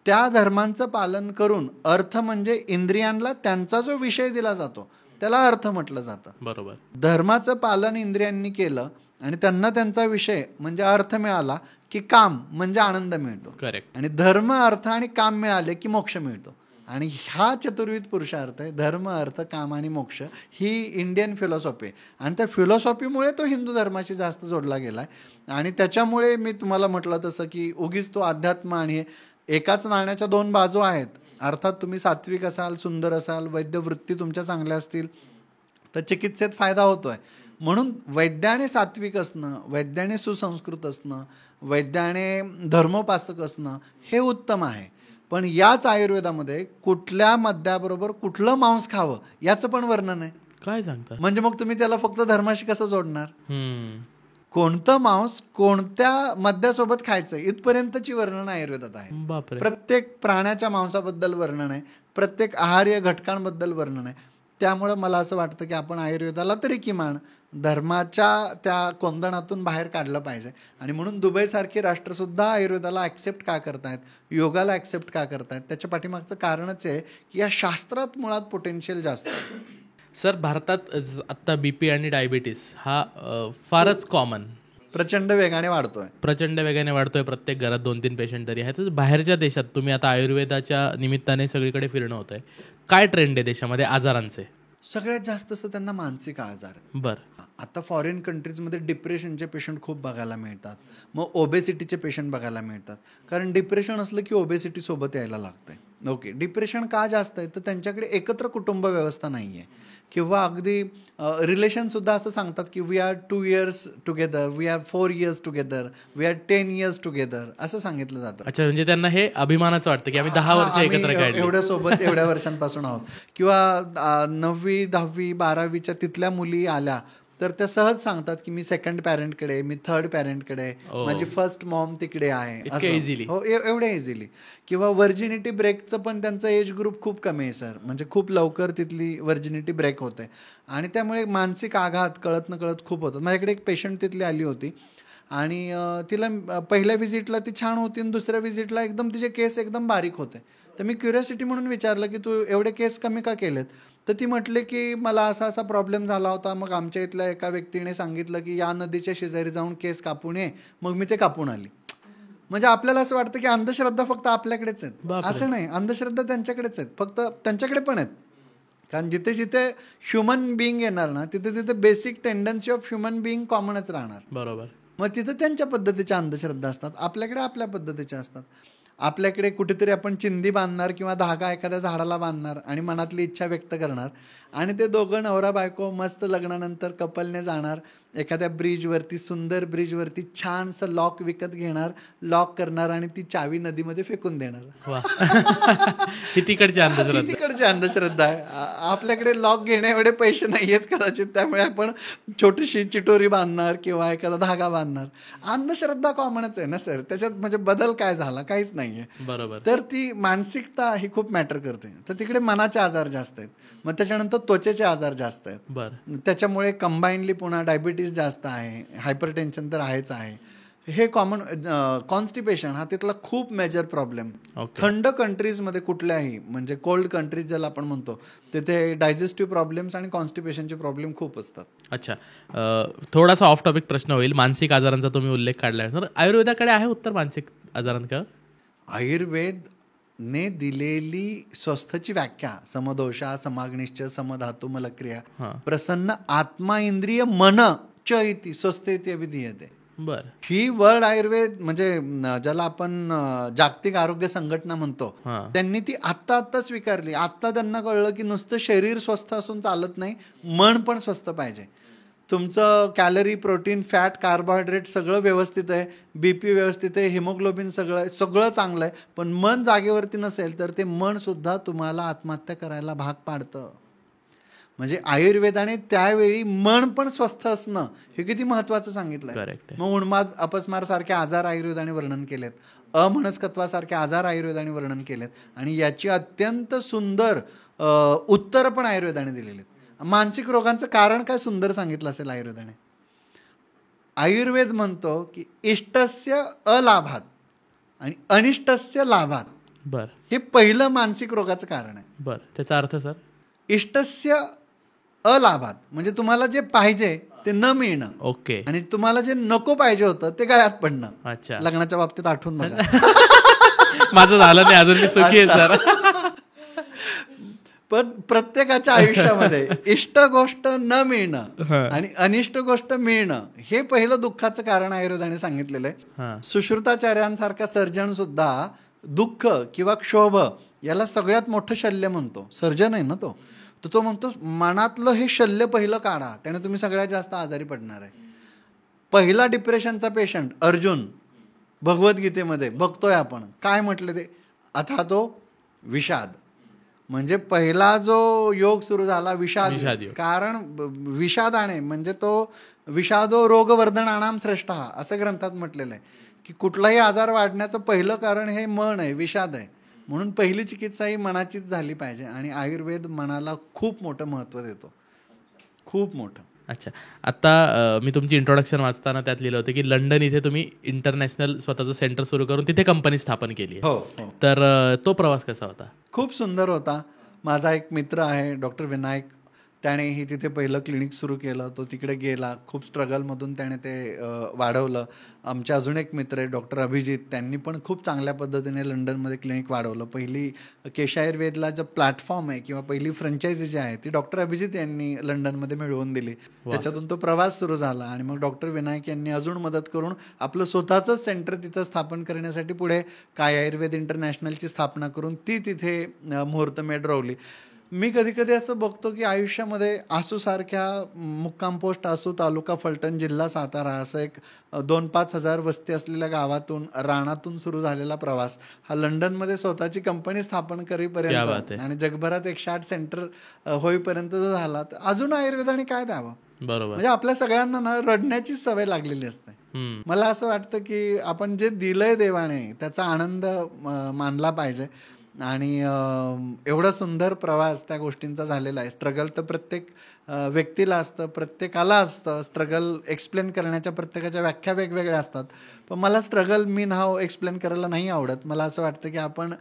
त्या धर्मांचं पालन करून अर्थ म्हणजे इंद्रियांना त्यांचा जो विषय दिला जातो त्याला अर्थ म्हटलं जातं. बरोबर. धर्माचं पालन इंद्रियांनी केलं आणि त्यांना त्यांचा विषय म्हणजे अर्थ मिळाला की काम म्हणजे आनंद मिळतो. करेक्ट. आणि धर्म, अर्थ आणि काम मिळाले की मोक्ष मिळतो. आणि हा चतुर्विध पुरुषार्थ आहे, धर्म, अर्थ, काम आणि मोक्ष, ही इंडियन फिलॉसॉफी आहे. आणि त्या फिलॉसॉफीमुळे तो हिंदू धर्माशी जास्त जोडला गेलाय. आणि त्याच्यामुळे मी तुम्हाला म्हटलं तसं की उगीच तो अध्यात्म आणि एकाच नाण्याच्या दोन बाजू आहेत. अर्थात तुम्ही सात्विक असाल, सुंदर असाल, वैद्यवृत्ती तुमच्या चांगल्या असतील तर चिकित्सेत फायदा होतोय. म्हणून वैद्याने सात्विक असणं, वैद्याने सुसंस्कृत असणं, वैद्याने धर्मोपासक असणं हे उत्तम आहे. पण याच आयुर्वेदामध्ये कुठल्या मद्याबरोबर कुठलं मांस खावं याचं पण वर्णन आहे. काय सांगता? म्हणजे मग तुम्ही त्याला फक्त धर्माशी कसं जोडणार? कोणतं मांस कोणत्या मद्यासोबत खायचं इथपर्यंतची वर्णन आयुर्वेदात आहे. प्रत्येक प्राण्याच्या मांसाबद्दल वर्णन आहे, प्रत्येक आहार्य घटकांबद्दल वर्णन आहे. त्यामुळे मला असं वाटतं की आपण आयुर्वेदाला तरी किमान धर्माच्या त्या कोंदणातून बाहेर काढलं पाहिजे. आणि म्हणून दुबईसारखी राष्ट्रसुद्धा आयुर्वेदाला ॲक्सेप्ट का करतायत, योगाला ॲक्सेप्ट का करतायत, त्याच्या पाठीमागचं कारणच आहे की या शास्त्रात मुळात पोटेन्शियल जास्त आहे. सर भारतात आत्ता बीपी आणि डायबिटीस हा फारच कॉमन प्रचंड वेगाने वाढतोय. प्रचंड वेगाने वाढतोय. प्रत्येक घरात 2-3 पेशंट तरी आहेत. बाहेरच्या देशात तुम्ही आता आयुर्वेदाच्या निमित्ताने सगळीकडे फिरणं होतंय, काय ट्रेंड आहे देशामध्ये आजारांचे? सगळ्यात जास्त असतं त्यांना मानसिक आजार. बरं. आता फॉरेन कंट्रीजमध्ये डिप्रेशनचे पेशंट खूप बघायला मिळतात. मग ओबेसिटीचे पेशंट बघायला मिळतात. कारण डिप्रेशन असलं की ओबेसिटी सोबत यायला लागतंय. ओके, डिप्रेशन का जास्त आहे तर त्यांच्याकडे एकत्र कुटुंब व्यवस्था नाही आहे, किंवा अगदी रिलेशनसुद्धा असं सांगतात की we are 2 years together, we are 4 years together, we are 10 years together, असं सांगितलं जातं. अच्छा, म्हणजे त्यांना हे अभिमानाचं वाटतं की आम्ही 10 वर्ष एकत्र काढली. एवढ्या सोबत एवढ्या वर्षांपासून आहोत. किंवा 9वी 10वी 12वीच्या तिथल्या मुली आल्या तर त्या सहज सांगतात की मी सेकंड पॅरेंटकडे, मी थर्ड पॅरेंटकडे, माझी फर्स्ट मॉम तिकडे आहे, इझिली. हो, एवढ्या इझिली. किंवा व्हर्जिनिटी ब्रेकचं पण त्यांचं एज ग्रुप खूप कमी आहे सर, म्हणजे खूप लवकर तिथली व्हर्जिनिटी ब्रेक होते. आणि त्यामुळे मानसिक आघात कळत न कळत खूप होतात. माझ्याकडे एक पेशंट तिथली आली होती आणि तिला पहिल्या व्हिजिटला ती छान होती आणि दुसऱ्या व्हिजिटला एकदम तिचे केस एकदम बारीक होते. तर मी क्युरियोसिटी म्हणून विचारलं की तू एवढे केस कमी का केलेत? तर ती म्हटली की मला असा असा प्रॉब्लेम झाला होता, मग आमच्या इथल्या एका व्यक्तीने सांगितलं की या नदीच्या शेजारी जाऊन केस कापून ये, मग मी ते कापून आली. म्हणजे आपल्याला असं वाटतं की अंधश्रद्धा फक्त आपल्याकडेच आहेत, असं नाही. अंधश्रद्धा त्यांच्याकडेच आहेत, फक्त त्यांच्याकडे पण आहेत. कारण जिथे जिथे ह्युमन बिईंग येणार ना, तिथे तिथे basic tendency of human being कॉमनच राहणार. बरोबर. मग तिथे त्यांच्या पद्धतीच्या अंधश्रद्धा असतात, आपल्याकडे आपल्या पद्धतीच्या असतात. आपल्याकडे कुठेतरी आपण चिंदी बांधणार किंवा धागा एखाद्या झाडाला बांधणार आणि मनातली इच्छा व्यक्त करणार, आणि ते दोघं नवरा बायको मस्त लग्नानंतर कपलने जाणार एखाद्या ब्रिजवरती, सुंदर ब्रिजवरती, छानसं लॉक विकत घेणार, लॉक करणार आणि ती चावी नदीमध्ये फेकून देणार. ही तिकडची अंधश्रद्धा. तिकडची अंधश्रद्धा आहे. आपल्याकडे लॉक घेणे एवढे पैसे नाही आहेत कदाचित, त्यामुळे आपण छोटीशी चिटोरी बांधणार किंवा एखादा धागा बांधणार. अंधश्रद्धा कॉमनच आहे ना सर, त्याच्यात म्हणजे बदल काय झाला? काहीच नाहीये. बरोबर. तर ती मानसिकता ही खूप मॅटर करते. तर तिकडे मनाचे आजार जास्त आहेत, मग त्याच्यानंतर त्वचेचे आजार जास्त आहेत. बरं. त्याच्यामुळे कंबाईनली पुन्हा डायबिटीज जास्त आहे, हायपरटेन्शन तर आहेच आहे. हे कॉमन. कॉन्स्टिपेशन हा तिथला खूप मेजर प्रॉब्लेम. थंड कंट्रीजमध्ये कुठल्याही, म्हणजे कोल्ड कंट्रीज ज्याला आपण म्हणतो, तिथे डायजेस्टिव्ह प्रॉब्लेम्स आणि कॉन्स्टिपेशनचे प्रॉब्लेम खूप असतात. अच्छा, थोडासा ऑफ टॉपिक प्रश्न होईल. मानसिक आजारांचा तुम्ही उल्लेख काढलाय सर, आयुर्वेदाकडे आहे उत्तर मानसिक आजारांका? आयुर्वेद ने दिलेली स्वस्थची व्याख्या समदोषा समाग्निश्च समधातू मलक्रिया प्रसन्न आत्मा इंद्रिय मन च इति स्वस्थ इति अभिधीयते. बर. ही वर्ल्ड आयुर्वेद म्हणजे ज्याला आपण जागतिक आरोग्य संघटना म्हणतो, त्यांनी ती आत्ता स्वीकारली. आत्ता त्यांना कळलं की नुसतं शरीर स्वस्थ असून चालत नाही, मन पण स्वस्थ पाहिजे. तुमचं कॅलरी, प्रोटीन, फॅट, कार्बोहायड्रेट सगळं व्यवस्थित आहे, बीपी व्यवस्थित आहे, हिमोग्लोबिन सगळं चांगलं आहे, पण मन जागेवरती नसेल तर ते मन सुद्धा तुम्हाला आत्महत्या करायला भाग पाडतं. म्हणजे आयुर्वेदाने त्यावेळी मन पण स्वस्थ असणं हे किती महत्वाचं सांगितलंय. मग उन्माद, अपस्मार सारखे आजार आयुर्वेदाने वर्णन केलेत, अमनस्कत्वासारखे आजार आयुर्वेदाने वर्णन केलेत, आणि याची अत्यंत सुंदर उत्तर पण आयुर्वेदाने दिलेली आहेत. मानसिक रोगांचं कारण काय सुंदर सांगितलं असेल आयुर्वेदाने. आयुर्वेद म्हणतो की इष्टस्य अलाभात आणि अनिष्टस्य लाभात. बर. हे पहिलं मानसिक रोगाचं कारण आहे. बर. त्याचा अर्थ सर? इष्टस्य अलाभात म्हणजे तुम्हाला जे पाहिजे ते न मिळणं. ओके. आणि तुम्हाला जे नको पाहिजे होतं ते गळ्यात पडणं. अच्छा. लग्नाच्या बाबतीत आठवून बघा. माझं झालं नाही अजून, मी सुखी आहे सर. पण प्रत्येकाच्या आयुष्यामध्ये इष्ट गोष्ट न मिळणं आणि अनिष्ट गोष्ट मिळणं हे पहिलं दुःखाचं कारण आयुर्वेदाने सांगितलेलं आहे. सुश्रुताचार्यांसारखा सर्जन सुद्धा दुःख किंवा क्षोभ याला सगळ्यात मोठं शल्य म्हणतो. सर्जन आहे ना तो, तर तो म्हणतो मनातलं हे शल्य पहिलं काढा, त्याने तुम्ही सगळ्यात जास्त आजारी पडणार आहे. पहिला डिप्रेशनचा पेशंट अर्जुन भगवद्गीतेमध्ये बघतोय आपण, काय म्हटलं ते? अथा तो विषाद. म्हणजे पहिला जो योग सुरू झाला विषाद. कारण विषादाने म्हणजे तो विषादो रोगवर्धनानाम श्रेष्ठ असं ग्रंथात म्हटलेलं आहे की कुठलाही आजार वाढण्याचं पहिलं कारण हे मन आहे, विषाद आहे. म्हणून पहिली चिकित्सा ही मनाचीच झाली पाहिजे, आणि आयुर्वेद मनाला खूप मोठं महत्त्व देतो, खूप मोठं. अच्छा, आता मी तुमची इंट्रोडक्शन वाचताना त्यात लिहिलं होतं की लंडन इथे तुम्ही इंटरनॅशनल स्वतःचं सेंटर सुरू करून तिथे कंपनी स्थापन केली आहे. हो. तर तो प्रवास कसा होता? खूप सुंदर होता. माझा एक मित्र आहे डॉक्टर विनायक, त्यानेही तिथे पहिलं क्लिनिक सुरू केलं. तो तिकडे गेला, खूप स्ट्रगलमधून त्याने ते वाढवलं. आमचे अजून एक मित्र आहे डॉक्टर अभिजित, त्यांनी पण खूप चांगल्या पद्धतीने लंडनमध्ये क्लिनिक वाढवलं. पहिली केश आयुर्वेदला जो प्लॅटफॉर्म आहे किंवा पहिली फ्रँचायझी जी आहे ती डॉक्टर अभिजित यांनी लंडनमध्ये मिळवून दिली. त्याच्यातून तो प्रवास सुरू झाला आणि मग डॉक्टर विनायक यांनी अजून मदत करून आपलं स्वतःच सेंटर तिथं स्थापन करण्यासाठी पुढे काय आयुर्वेद इंटरनॅशनलची स्थापना करून ती तिथे मुहूर्तमेढ रोवली. मी कधी कधी असं बघतो की आयुष्यामध्ये आसूसारख्या मुक्काम पोस्ट आसू, तालुका फलटण, जिल्हा सातारा, असं एक 2-5 हजार वस्ती असलेल्या गावातून, रानातून सुरू झालेला प्रवास हा लंडनमध्ये स्वतःची कंपनी स्थापन करेपर्यंत आणि जगभरात 108 सेंटर होईपर्यंत जो झाला, तर अजून आयुर्वेदाने काय द्यावं. बरोबर. म्हणजे आपल्या सगळ्यांना ना रडण्याची सवय लागलेली असते. मला असं वाटतं की आपण जे दिलंय देवाने त्याचा आनंद मानला पाहिजे. आणि एवढा सुंदर प्रवास त्या गोष्टींचा झालेला आहे. स्ट्रगल तर प्रत्येक व्यक्तीला असतं, प्रत्येकाला असतं. स्ट्रगल एक्सप्लेन करण्याच्या प्रत्येकाच्या व्याख्या वेगवेगळ्या असतात. पण मला स्ट्रगल मी नाव एक्सप्लेन करायला नाही आवडत. मला असं वाटतं की आपण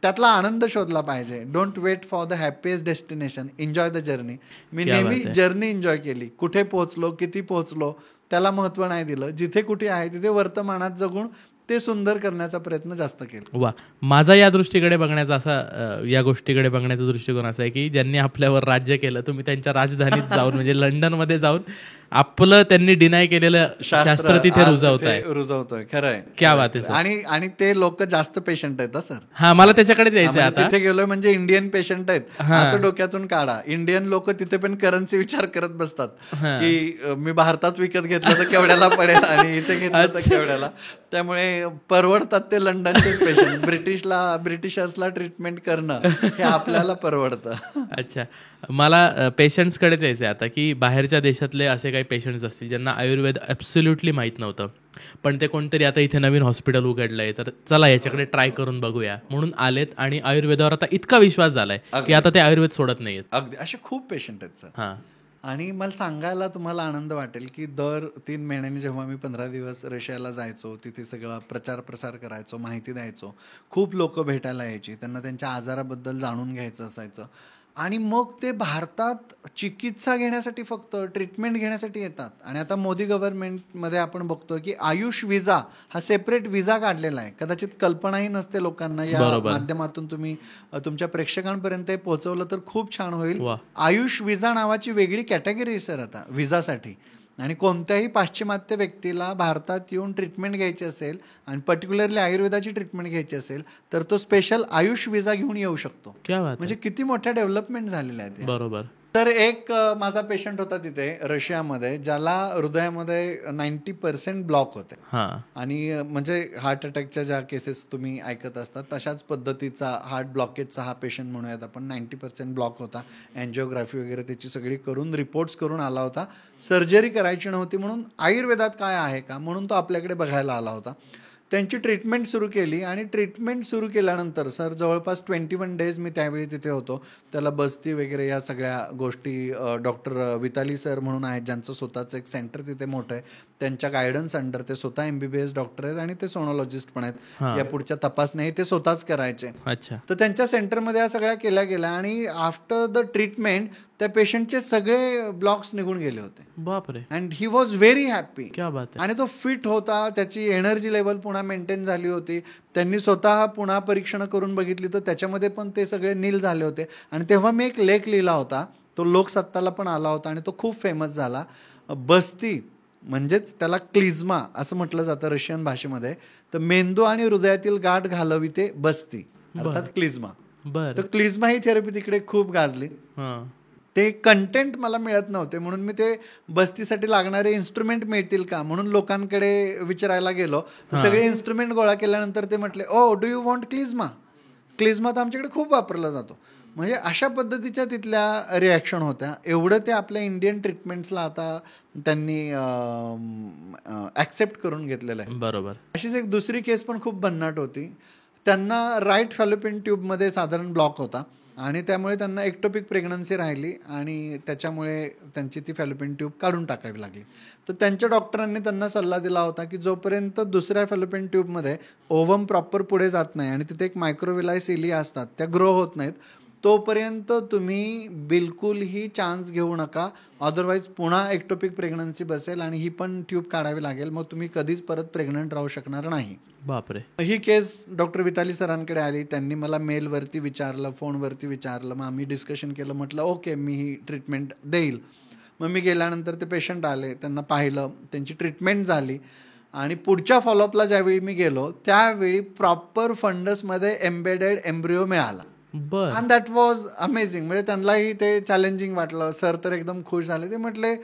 त्यातला आनंद शोधला पाहिजे. Don't wait for the happiest destination, enjoy the journey. मी नेहमी जर्नी एन्जॉय केली. कुठे पोहोचलो, किती पोहोचलो त्याला महत्त्व नाही दिलं. जिथे कुठे आहे तिथे वर्तमानात जगून ते सुंदर करण्याचा प्रयत्न जास्त केला. वा, माझा या दृष्टीकडे बघण्याचा असा, या गोष्टीकडे बघण्याचा दृष्टिकोन असा आहे की ज्यांनी आपल्यावर राज्य केलं, तुम्ही त्यांच्या राजधानीत जाऊन म्हणजे लंडनमध्ये जाऊन आपलं त्यांनी डिनाय केलेलं शास्त्र तिथे रुजवतोय. खरंय, क्या बात आहे. आणि ते लोक जास्त पेशंट आहेत सर. हा, मला त्याच्याकडे जायचं आता. तिथे गेलोय म्हणजे इंडियन पेशंट आहेत असं डोक्यातून काढा. इंडियन लोक तिथे पण करन्सी विचार करत बसतात की मी भारतात विकत घेतलं तर केवढ्याला पडेल आणि इथे घेतलं तर केवढ्याला. त्यामुळे परवडतात ते लंडनचेच पेशंट. ब्रिटिशर्सला ट्रीटमेंट करणं हे आपल्याला परवडतं. अच्छा, मला पेशंट्सकडेच यायचं आता की बाहेरच्या देशातले असे काही पेशंट्स असतील ज्यांना आयुर्वेद ॲब्सोल्युटली माहीत नव्हतं, पण ते कोणतरी आता इथे नवीन हॉस्पिटल उघडलंय तर चला याच्याकडे ट्राय करून बघूया म्हणून आलेत आणि आयुर्वेदावर आता इतका विश्वास झालाय की आता ते आयुर्वेद सोडत नाहीयेत. अगदी असे खूप पेशंट आहेत सर. आणि मला सांगायला तुम्हाला आनंद वाटेल की दर 3 महिन्यांनी जेव्हा मी 15 दिवस रशियाला जायचो, तिथे सगळा प्रचार प्रसार करायचो, माहिती द्यायचो, खूप लोक भेटायला यायची, त्यांना त्यांच्या आजाराबद्दल जाणून घ्यायचं असायचं. आणि मग ते भारतात चिकित्सा घेण्यासाठी, फक्त ट्रीटमेंट घेण्यासाठी येतात. आणि आता मोदी गव्हर्नमेंटमध्ये आपण बघतोय की आयुष विजा हा सेपरेट विजा काढलेला आहे. कदाचित कल्पनाही नसते लोकांना. या माध्यमातून तुम्ही तुमच्या प्रेक्षकांपर्यंत पोहोचवलं तर खूप छान होईल. आयुष विजा नावाची वेगळी कॅटेगरी आहे सर आता विजासाठी. आणि कोणत्याही पाश्चिमात्य व्यक्तीला भारतात येऊन ट्रीटमेंट घ्यायची असेल आणि पर्टिक्युलरली आयुर्वेदाची ट्रीटमेंट घ्यायची असेल तर तो स्पेशल आयुष विजा घेऊन येऊ शकतो. म्हणजे किती मोठ्या डेव्हलपमेंट झालेल्या आहेत. बरोबर. तर एक माझा पेशंट होता तिथे रशियामध्ये, ज्याला हृदयामध्ये 90% ब्लॉक होते. आणि म्हणजे हार्ट अटॅकच्या ज्या केसेस तुम्ही ऐकत असतात तशाच पद्धतीचा हार्ट ब्लॉकेजचा हा पेशंट म्हणूयात आपण. 90% ब्लॉक होता. एन्जिओग्राफी वगैरे त्याची सगळी करून रिपोर्ट्स करून आला होता. सर्जरी करायची नव्हती म्हणून आयुर्वेदात काय आहे का म्हणून तो आपल्याकडे बघायला आला होता. त्यांची ट्रीटमेंट सुरू केली आणि ट्रीटमेंट सुरू केल्यानंतर सर जवळपास 21 डेज मी त्यावेळी तिथे होतो. त्याला बस्ती वगैरे या सगळ्या गोष्टी डॉक्टर विताली सर म्हणून आहेत, ज्यांचं स्वतःचं एक सेंटर तिथे मोठं आहे. त्यांच्या गायडन्स अंडर ते स्वतः MBBS डॉक्टर आहेत आणि ते सोनोलॉजिस्ट पण आहेत. या पुढच्या तपासण्याही ते स्वतःच करायचे. तर त्यांच्या सेंटरमध्ये या सगळ्या केल्या गेल्या आणि आफ्टर द ट्रीटमेंट त्या पेशंटचे सगळे ब्लॉक्स निघून गेले होते. बापरे. And he was very happy. क्या बात आहे. आणि तो फिट होता, त्याची एनर्जी लेवल पुन्हा मेंटेन झाली होती. त्यांनी स्वतः पुन्हा परीक्षण करून बघितली तर त्याच्यामध्ये पण ते सगळे नील झाले होते. आणि तेव्हा मी एक लेख लिहिला होता, तो लोकसत्ताला पण आला होता आणि तो खूप फेमस झाला. बस्ती म्हणजेच त्याला क्लिझ्मा असं म्हटलं जातं रशियन भाषेमध्ये. तर मेंदू आणि हृदयातील गाठ घालविते बस्ती, अर्थात क्लिझ्मा. तर क्लिझ्मा ही थेरपी तिकडे खूप गाजली. ते कंटेंट मला मिळत नव्हते म्हणून मी ते बस्तीसाठी लागणारे इन्स्ट्रुमेंट मिळतील का म्हणून लोकांकडे विचारायला गेलो. सगळे इन्स्ट्रुमेंट गोळा केल्यानंतर ते म्हटले, ओ डू यू वॉन्ट क्लिझ्मा. क्लिझ्मा तर आमच्याकडे खूप वापरला जातो. म्हणजे अशा पद्धतीच्या तिथल्या रिॲक्शन होत्या. एवढं ते आपल्या इंडियन ट्रीटमेंट्सला आता त्यांनी ॲक्सेप्ट करून घेतलेलं आहे. बरोबर. अशीच एक दुसरी केस पण खूप भन्नाट होती. त्यांना राईट फॅलोपियन ट्यूबमध्ये साधारण ब्लॉक होता आणि त्यामुळे त्यांना एक्टोपिक प्रेग्नन्सी राहिली आणि त्याच्यामुळे त्यांची ती फॅलोपियन ट्यूब काढून टाकावी लागली. तर त्यांच्या डॉक्टरांनी त्यांना सल्ला दिला होता की जोपर्यंत दुसऱ्या फॅलोपियन ट्यूबमध्ये ओव्हम प्रॉपर पुढे जात नाही आणि तिथे एक मायक्रोविलाई सिलिया असतात, त्या ग्रो होत नाहीत, तोपर्यंत तुम्ही बिलकुलही चान्स घेऊ नका. अदरवाईज पुन्हा एक्टोपिक प्रेग्नन्सी बसेल आणि ही पण ट्यूब काढावी लागेल. मग तुम्ही कधीच परत प्रेग्नंट राहू शकणार नाही. बापरे. ही केस डॉक्टर विताली सरांकडे आली. त्यांनी मला मेलवरती विचारलं, फोनवरती विचारलं. मग आम्ही डिस्कशन केलं. म्हटलं ओके, मी ही ट्रीटमेंट देईल. मग मी गेल्यानंतर ते पेशंट आले, त्यांना पाहिलं, त्यांची ट्रीटमेंट झाली. आणि पुढच्या फॉलोअपला ज्यावेळी मी गेलो त्यावेळी प्रॉपर फंडसमध्ये एम्बेडेड एम्ब्रिओ मिळाला. बर. And that was amazing. म्हणजे त्यांनाही ते चॅलेंजिंग वाटलं. सर तर एकदम खुश झाले. ते म्हटले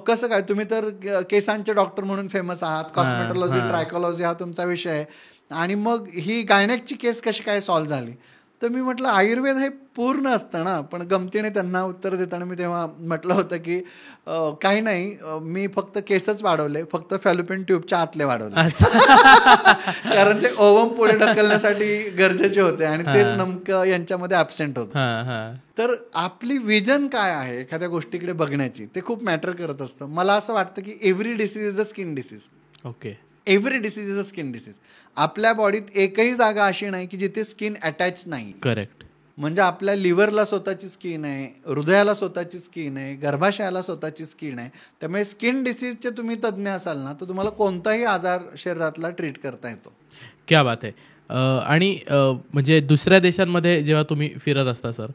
कसं काय, तुम्ही तर केसांचे डॉक्टर म्हणून फेमस आहात, कॉस्मेटॉलॉजी ट्रायकॉलॉजी हा तुमचा विषय आहे, आणि मग ही गायनेकची केस कशी काय सॉल्व्ह झाली. तर मी म्हटलं आयुर्वेद हे पूर्ण असतं ना. पण गमतीने त्यांना उत्तर देताना मी तेव्हा म्हटलं होतं की काही नाही, मी फक्त केसच वाढवले, फक्त फॅलोपियन ट्यूबच्या आतले वाढवले. कारण ते ओवम पुढे ढकलण्यासाठी गरजेचे होते आणि तेच नेमकं यांच्यामध्ये ॲब्सेंट होतं. तर आपली विजन काय आहे एखाद्या गोष्टीकडे बघण्याची, ते खूप मॅटर करत असतं. मला असं वाटतं की every disease is a skin disease. Okay. Every disease is a skin disease. आपल्या बॉडीत एकही जागा अशी नाही की जिथे स्किन अटॅच नाही. करेक्ट. म्हणजे आपल्या लिव्हरला स्वतःची स्किन आहे, हृदयाला स्वतःची स्किन आहे, गर्भाशयाला स्वतःची स्किन आहे. त्यामुळे स्किन डिसीजचे तुम्ही तज्ज्ञ असाल ना, तर तुम्हाला कोणताही आजार शरीरातला ट्रीट करता येतो. क्या बात आहे. आणि म्हणजे दुसऱ्या देशांमध्ये जेव्हा तुम्ही फिरत असता सर,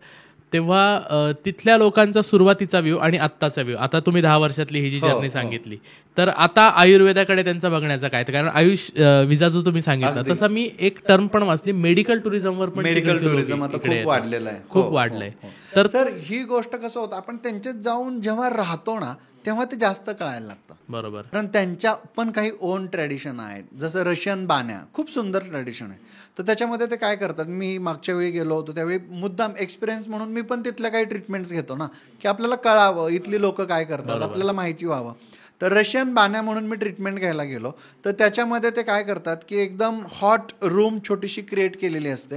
तेव्हा तिथल्या लोकांचा सुरुवातीचा व्ह्यू आणि आत्ताचा व्ह्यू, आता तुम्ही 10 वर्षातली ही जी जर्नी सांगितली, तर आता आयुर्वेदाकडे त्यांचा बघण्याचा काय. कारण आयुष विजा जो तुम्ही सांगितला तसा मी एक टर्म पण वाचली, मेडिकल टुरिझमवर पण. मेडिकल टुरिझम आता खूप वाढलेलं आहे, खूप वाढलंय. तर सर ही गोष्ट कसं होतं, आपण त्यांच्यात जाऊन जेव्हा राहतो ना तेव्हा ते जास्त कळायला लागतं. बरोबर. कारण त्यांच्या पण काही ओन ट्रॅडिशन आहेत. जसं रशियन बाण्या खूप सुंदर ट्रॅडिशन आहे. तर त्याच्यामध्ये ते काय करतात, मी मागच्या वेळी गेलो होतो त्यावेळी मुद्दाम एक्सपिरियन्स म्हणून मी पण तिथल्या काही ट्रीटमेंट्स घेतो ना, की आपल्याला कळावं इथली लोक काय करतात, आपल्याला माहिती व्हावं. तर रशियन बाण्या म्हणून मी ट्रीटमेंट घ्यायला गेलो. तर त्याच्यामध्ये ते काय करतात की एकदम हॉट रूम छोटीशी क्रिएट केलेली असते.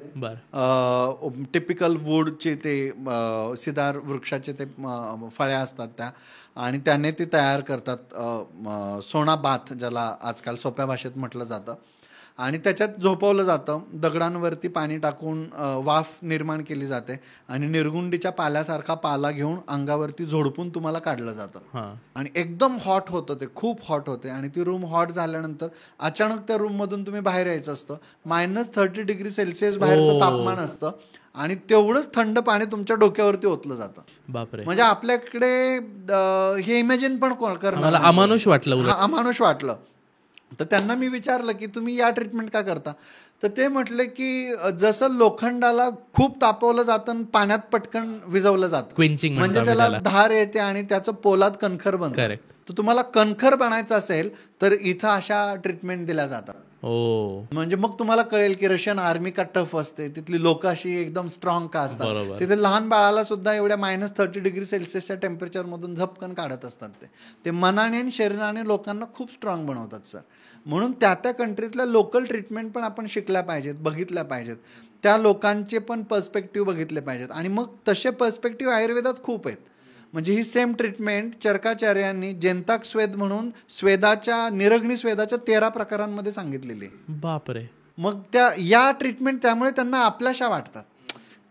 टिपिकल वूडचे ते सिदार वृक्षाचे ते फळ्या असतात त्या, आणि त्याने ती तयार करतात सोना बाथ, ज्याला आजकाल सोप्या भाषेत म्हटलं जातं. आणि त्याच्यात झोपवलं जातं. दगडांवरती पाणी टाकून वाफ निर्माण केली जाते आणि निर्गुंडीच्या पाल्यासारखा पाला घेऊन अंगावरती झोडपून तुम्हाला काढलं जातं. आणि एकदम हॉट होतं ते, खूप हॉट होते. आणि ती रूम हॉट झाल्यानंतर अचानक त्या रूममधून तुम्ही बाहेर यायचं असतं. -30°C बाहेरचं तापमान असतं आणि तेवढंच थंड पाणी तुमच्या डोक्यावरती ओतलं जातं. बापरे. म्हणजे आपल्याकडे हे इमॅजिन पण करणार, अमानुष वाटलं. अमानुष वाटलं. तर त्यांना मी विचारलं की तुम्ही या ट्रीटमेंट का करता. तर ते म्हटले की जसं लोखंडाला खूप तापवलं जातं, पाण्यात पटकन विझवलं जातं, क्विंचिंग, म्हणजे त्याला धार येते आणि त्याचं पोलाद कणखर बनतं. तर तुम्हाला कणखर बनायचं असेल तर इथं अशा ट्रीटमेंट दिल्या जातात. म्हणजे मग तुम्हाला कळेल की रशियन आर्मी का टफ असते, तिथली लोक अशी एकदम स्ट्रॉंग का असतात. तिथे लहान बाळाला सुद्धा एवढ्या -30°C टेम्परेचर मधून झपकन काढत असतात. ते मनाने आणि शरीराने लोकांना खूप स्ट्रॉंग बनवतात सर. म्हणून त्या कंट्रीतल्या लोकल ट्रीटमेंट पण आपण शिकल्या पाहिजेत, बघितल्या पाहिजेत. त्या लोकांचे पण पर्स्पेक्टिव्ह बघितले पाहिजेत. आणि मग तसे पर्स्पेक्टिव्ह आयुर्वेदात खूप आहेत. म्हणजे ही सेम ट्रीटमेंट चरकाचार्यांनी जेंताक स्वेद म्हणून निरग्नी स्वेदाच्या 13 प्रकारांमध्ये सांगितलेली. बापरे. मग या ट्रीटमेंट त्यामुळे त्यांना आपल्याशा वाटतात.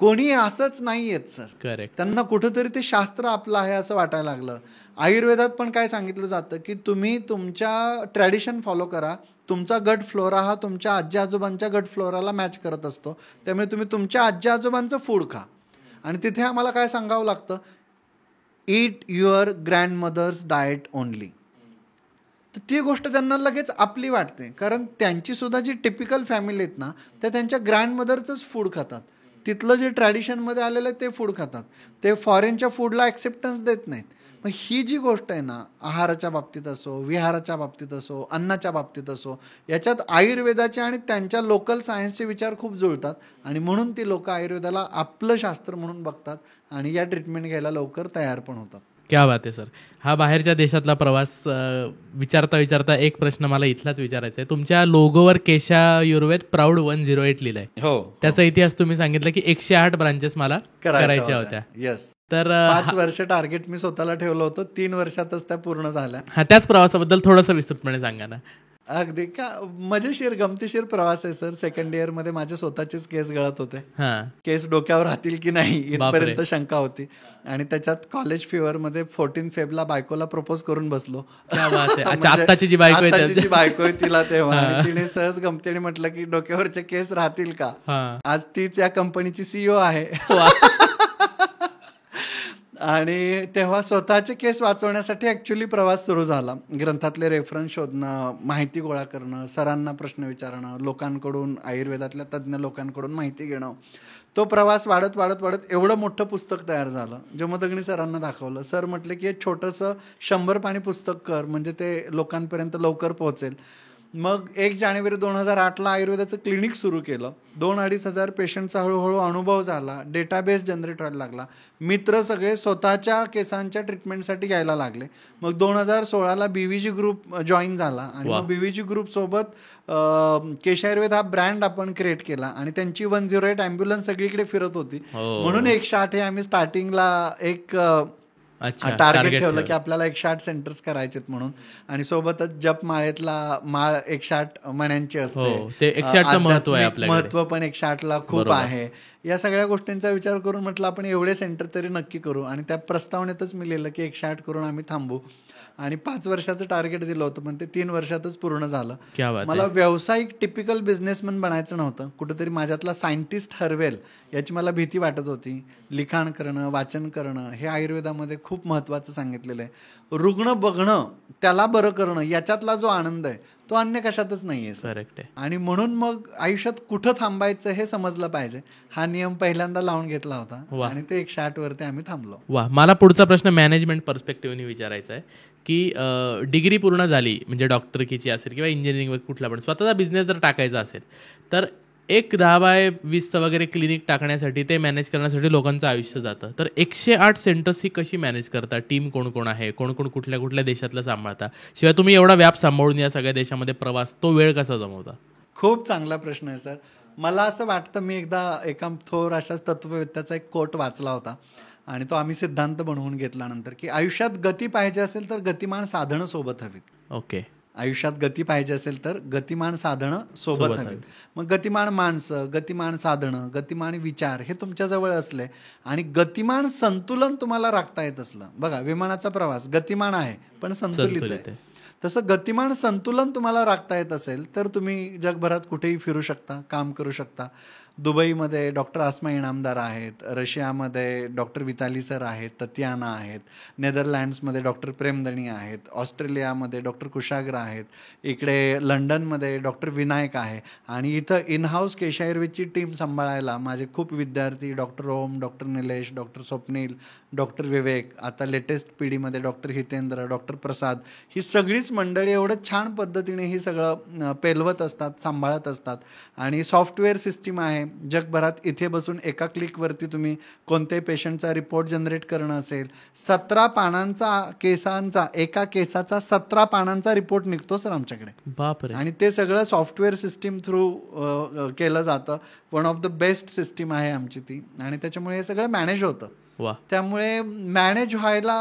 कोणी असंच नाही येत सर. करेक्ट. त्यांना कुठंतरी ते शास्त्र आपलं आहे असं वाटायला लागलं. आयुर्वेदात पण काय सांगितलं जातं की तुम्ही तुमच्या ट्रॅडिशन फॉलो करा. तुमचा गट फ्लोरा हा तुमच्या आजी आजोबांच्या गट फ्लोराला मॅच करत असतो. त्यामुळे तुम्ही तुमच्या आजी आजोबांचं फूड खा. आणि तिथे आम्हाला काय सांगावं लागतं, ईट युअर ग्रँडमदर्स डाएट ओनली. तर ती गोष्ट त्यांना लगेच आपली वाटते. कारण त्यांची सुद्धा जी टिपिकल फॅमिली आहेत ना, त्या त्यांच्या ग्रँडमदरचंच फूड खातात. तिथलं जे ट्रॅडिशनमध्ये आलेलं आहे ते फूड खातात. ते फॉरेनच्या फूडला ॲक्सेप्टन्स देत नाहीत. मग ही जी गोष्ट आहे ना, आहाराच्या बाबतीत असो, विहाराच्या बाबतीत असो, अन्नाच्या बाबतीत असो, याच्यात आयुर्वेदाचे आणि त्यांच्या लोकल सायन्सचे विचार खूप जुळतात. आणि म्हणून ती लोक आयुर्वेदाला आपलं शास्त्र म्हणून बघतात आणि या ट्रीटमेंट घ्यायला लवकर तयार पण होतात. क्या बात आहे सर. हा बाहेरच्या देशातला प्रवास विचारता विचारता एक प्रश्न मला इथलाच विचारायचा आहे. तुमच्या लोगोवर केशा आयुर्वेद प्राऊड 108 लिहिलंय. हो. त्याचा इतिहास तुम्ही सांगितलं की 108 ब्रांचेस मला करायच्या होत्या. येस. तर 5 वर्ष टार्गेट मी स्वतःला ठेवलं होतं. 3 वर्षातच त्या पूर्ण झाल्या. त्याच प्रवासाबद्दल थोडंसं विस्तृतपणे सांगा ना. अगदी का मजेशीर गमतीशीर प्रवास आहे सर. सेकंड इयर मध्ये माझे स्वतःचेच केस गळत होते. केस डोक्यावर राहतील की नाही इथपर्यंत शंका होती. आणि त्याच्यात कॉलेज फिवर मध्ये 14 फेबला बायकोला प्रपोज करून बसलो. आत्ताची जी बायको आहे तिला तेव्हा. आणि तिने सहज गमतीने म्हटलं की डोक्यावरचे केस राहतील का. आज तीच या कंपनीची CEO आहे. आणि तेव्हा स्वतःचे केस वाचवण्यासाठी ऍक्च्युली प्रवास सुरू झाला. ग्रंथातले रेफरन्स शोधणं, माहिती गोळा करणं, सरांना प्रश्न विचारणं, लोकांकडून, आयुर्वेदातल्या तज्ज्ञ लोकांकडून माहिती घेणं. तो प्रवास वाढत वाढत वाढत एवढं मोठं पुस्तक तयार झालं. जमदग्नी सरांना दाखवलं. सर म्हटले की एक छोटंसं 100 पानी पुस्तक कर, म्हणजे ते लोकांपर्यंत लवकर पोहोचेल. मग 1 जानेवारी 2008ला आयुर्वेदाचं क्लिनिक सुरू केलं. 2-2.5 हजार पेशंटचा हळूहळू अनुभव झाला. डेटाबेस जनरेट व्हायला लागला. मित्र सगळे स्वतःच्या केसांच्या ट्रीटमेंटसाठी घ्यायला लागले. मग 2016ला BVG ग्रुप जॉईन झाला. आणि मग BVG ग्रुप सोबत केश आयुर्वेद हा ब्रँड आपण क्रिएट केला. आणि त्यांची 108 ॲम्ब्युलन्स सगळीकडे फिरत होती. म्हणून 108 हे आम्ही स्टार्टिंगला एक टार्गेट ठेवलं की आपल्याला 108 सेंटर्स करायचे म्हणून. आणि सोबतच जप माळेतला माळ 108 मण्यांची असते. महत्व पण 108ला खूप आहे. या सगळ्या गोष्टींचा विचार करून म्हटलं आपण एवढे सेंटर तरी नक्की करू. आणि त्या प्रस्तावनेतच मी लिहिलं की 108 करून आम्ही थांबू. आणि 5 वर्षाचं टार्गेट दिलं होतं, पण ते 3 वर्षातच पूर्ण झालं. मला व्यावसायिक टिपिकल बिझनेसमॅन बनायचं नव्हतं. कुठेतरी माझ्यातला सायंटिस्ट हरवेल याची मला भीती वाटत होती. लिखाण करणं, वाचन करणं हे आयुर्वेदामध्ये खूप महत्वाचं सांगितलेलं आहे. रुग्ण बघणं, त्याला बरं करणं, याच्यातला जो आनंद आहे तो अन्य कशातच नाहीये सर. आणि म्हणून मग आयुष्यात कुठं थांबायचं हे समजलं पाहिजे. हा नियम पहिल्यांदा लावून घेतला होता. आणि ते 108 वरती आम्ही थांबलो. वा. मला पुढचा प्रश्न मॅनेजमेंट पर्स्पेक्टिव्हने विचारायचा आहे की डिग्री पूर्ण झाली, म्हणजे डॉक्टरकीची असेल किंवा इंजिनिअरिंग कुठला पण स्वतःचा बिझनेस जर टाकायचा असेल तर एक 10/20 वगैरे क्लिनिक टाकण्यासाठी, ते मॅनेज करण्यासाठी लोकांचं आयुष्य जातं. तर 108 सेंटर्स ही कशी मॅनेज करता? टीम कोण कोण आहे? कोण कोण कुठल्या कुठल्या देशातलं सांभाळता? शिवाय तुम्ही एवढा व्याप सांभाळून या सगळ्या देशामध्ये प्रवास, तो वेळ कसा जमवता? खूप चांगला प्रश्न आहे सर. मला असं वाटतं, मी एकदा एका थोर अशाच तत्ववेत्याचा एक कोट वाचला होता आणि तो आम्ही सिद्धांत बनवून घेतला नंतर, की आयुष्यात गती पाहिजे असेल तर गतिमान साधनं सोबत हवीत. ओके. आयुष्यात गती पाहिजे असेल तर गतिमान साधनं सोबत हवीत. मग गतिमान माणसं, गतिमान साधनं, गतिमान विचार हे तुमच्याजवळ असले आणि गतिमान संतुलन तुम्हाला राखता येत असलं. बघा, विमानाचा प्रवास गतिमान आहे पण संतुलित आहे. तसं गतिमान संतुलन तुम्हाला राखता येत असेल तर तुम्ही जगभरात कुठेही फिरू शकता, काम करू शकता. दुबईमध्ये डॉक्टर आसमा इनामदार आहेत, रशियामध्ये डॉक्टर विताली सर आहेत, ततियाना आहेत, नेदरलँड्समध्ये डॉक्टर प्रेमदणी आहेत, ऑस्ट्रेलियामध्ये डॉक्टर कुशाग्र आहेत, इकडे लंडनमध्ये डॉक्टर विनायक आहे. आणि इथं इनहाऊस केश आयुर्वेदची टीम सांभाळायला माझे खूप विद्यार्थी, doctor Om, doctor Nilesh, doctor Swapnil, doctor Vivek, आता लेटेस्ट पिढीमध्ये डॉक्टर हितेंद्र, डॉक्टर प्रसाद, ही सगळीच मंडळी एवढं छान पद्धतीने ही सगळं पेलवत असतात, सांभाळत असतात. आणि सॉफ्टवेअर सिस्टीम आहे जगभरात. इथे बसून एका क्लिकवरती तुम्ही कोणत्याही पेशंटचा रिपोर्ट जनरेट करणं असेल, 17 पानांचा केसांचा, एका केसाचा 17 पानांचा रिपोर्ट निघतो सर आमच्याकडे. बापरे. आणि ते सगळं सॉफ्टवेअर सिस्टीम थ्रू केलं जातं. One of the best system आहे आमची ती. आणि त्याच्यामुळे हे सगळं मॅनेज होतं. त्यामुळे मॅनेज व्हायला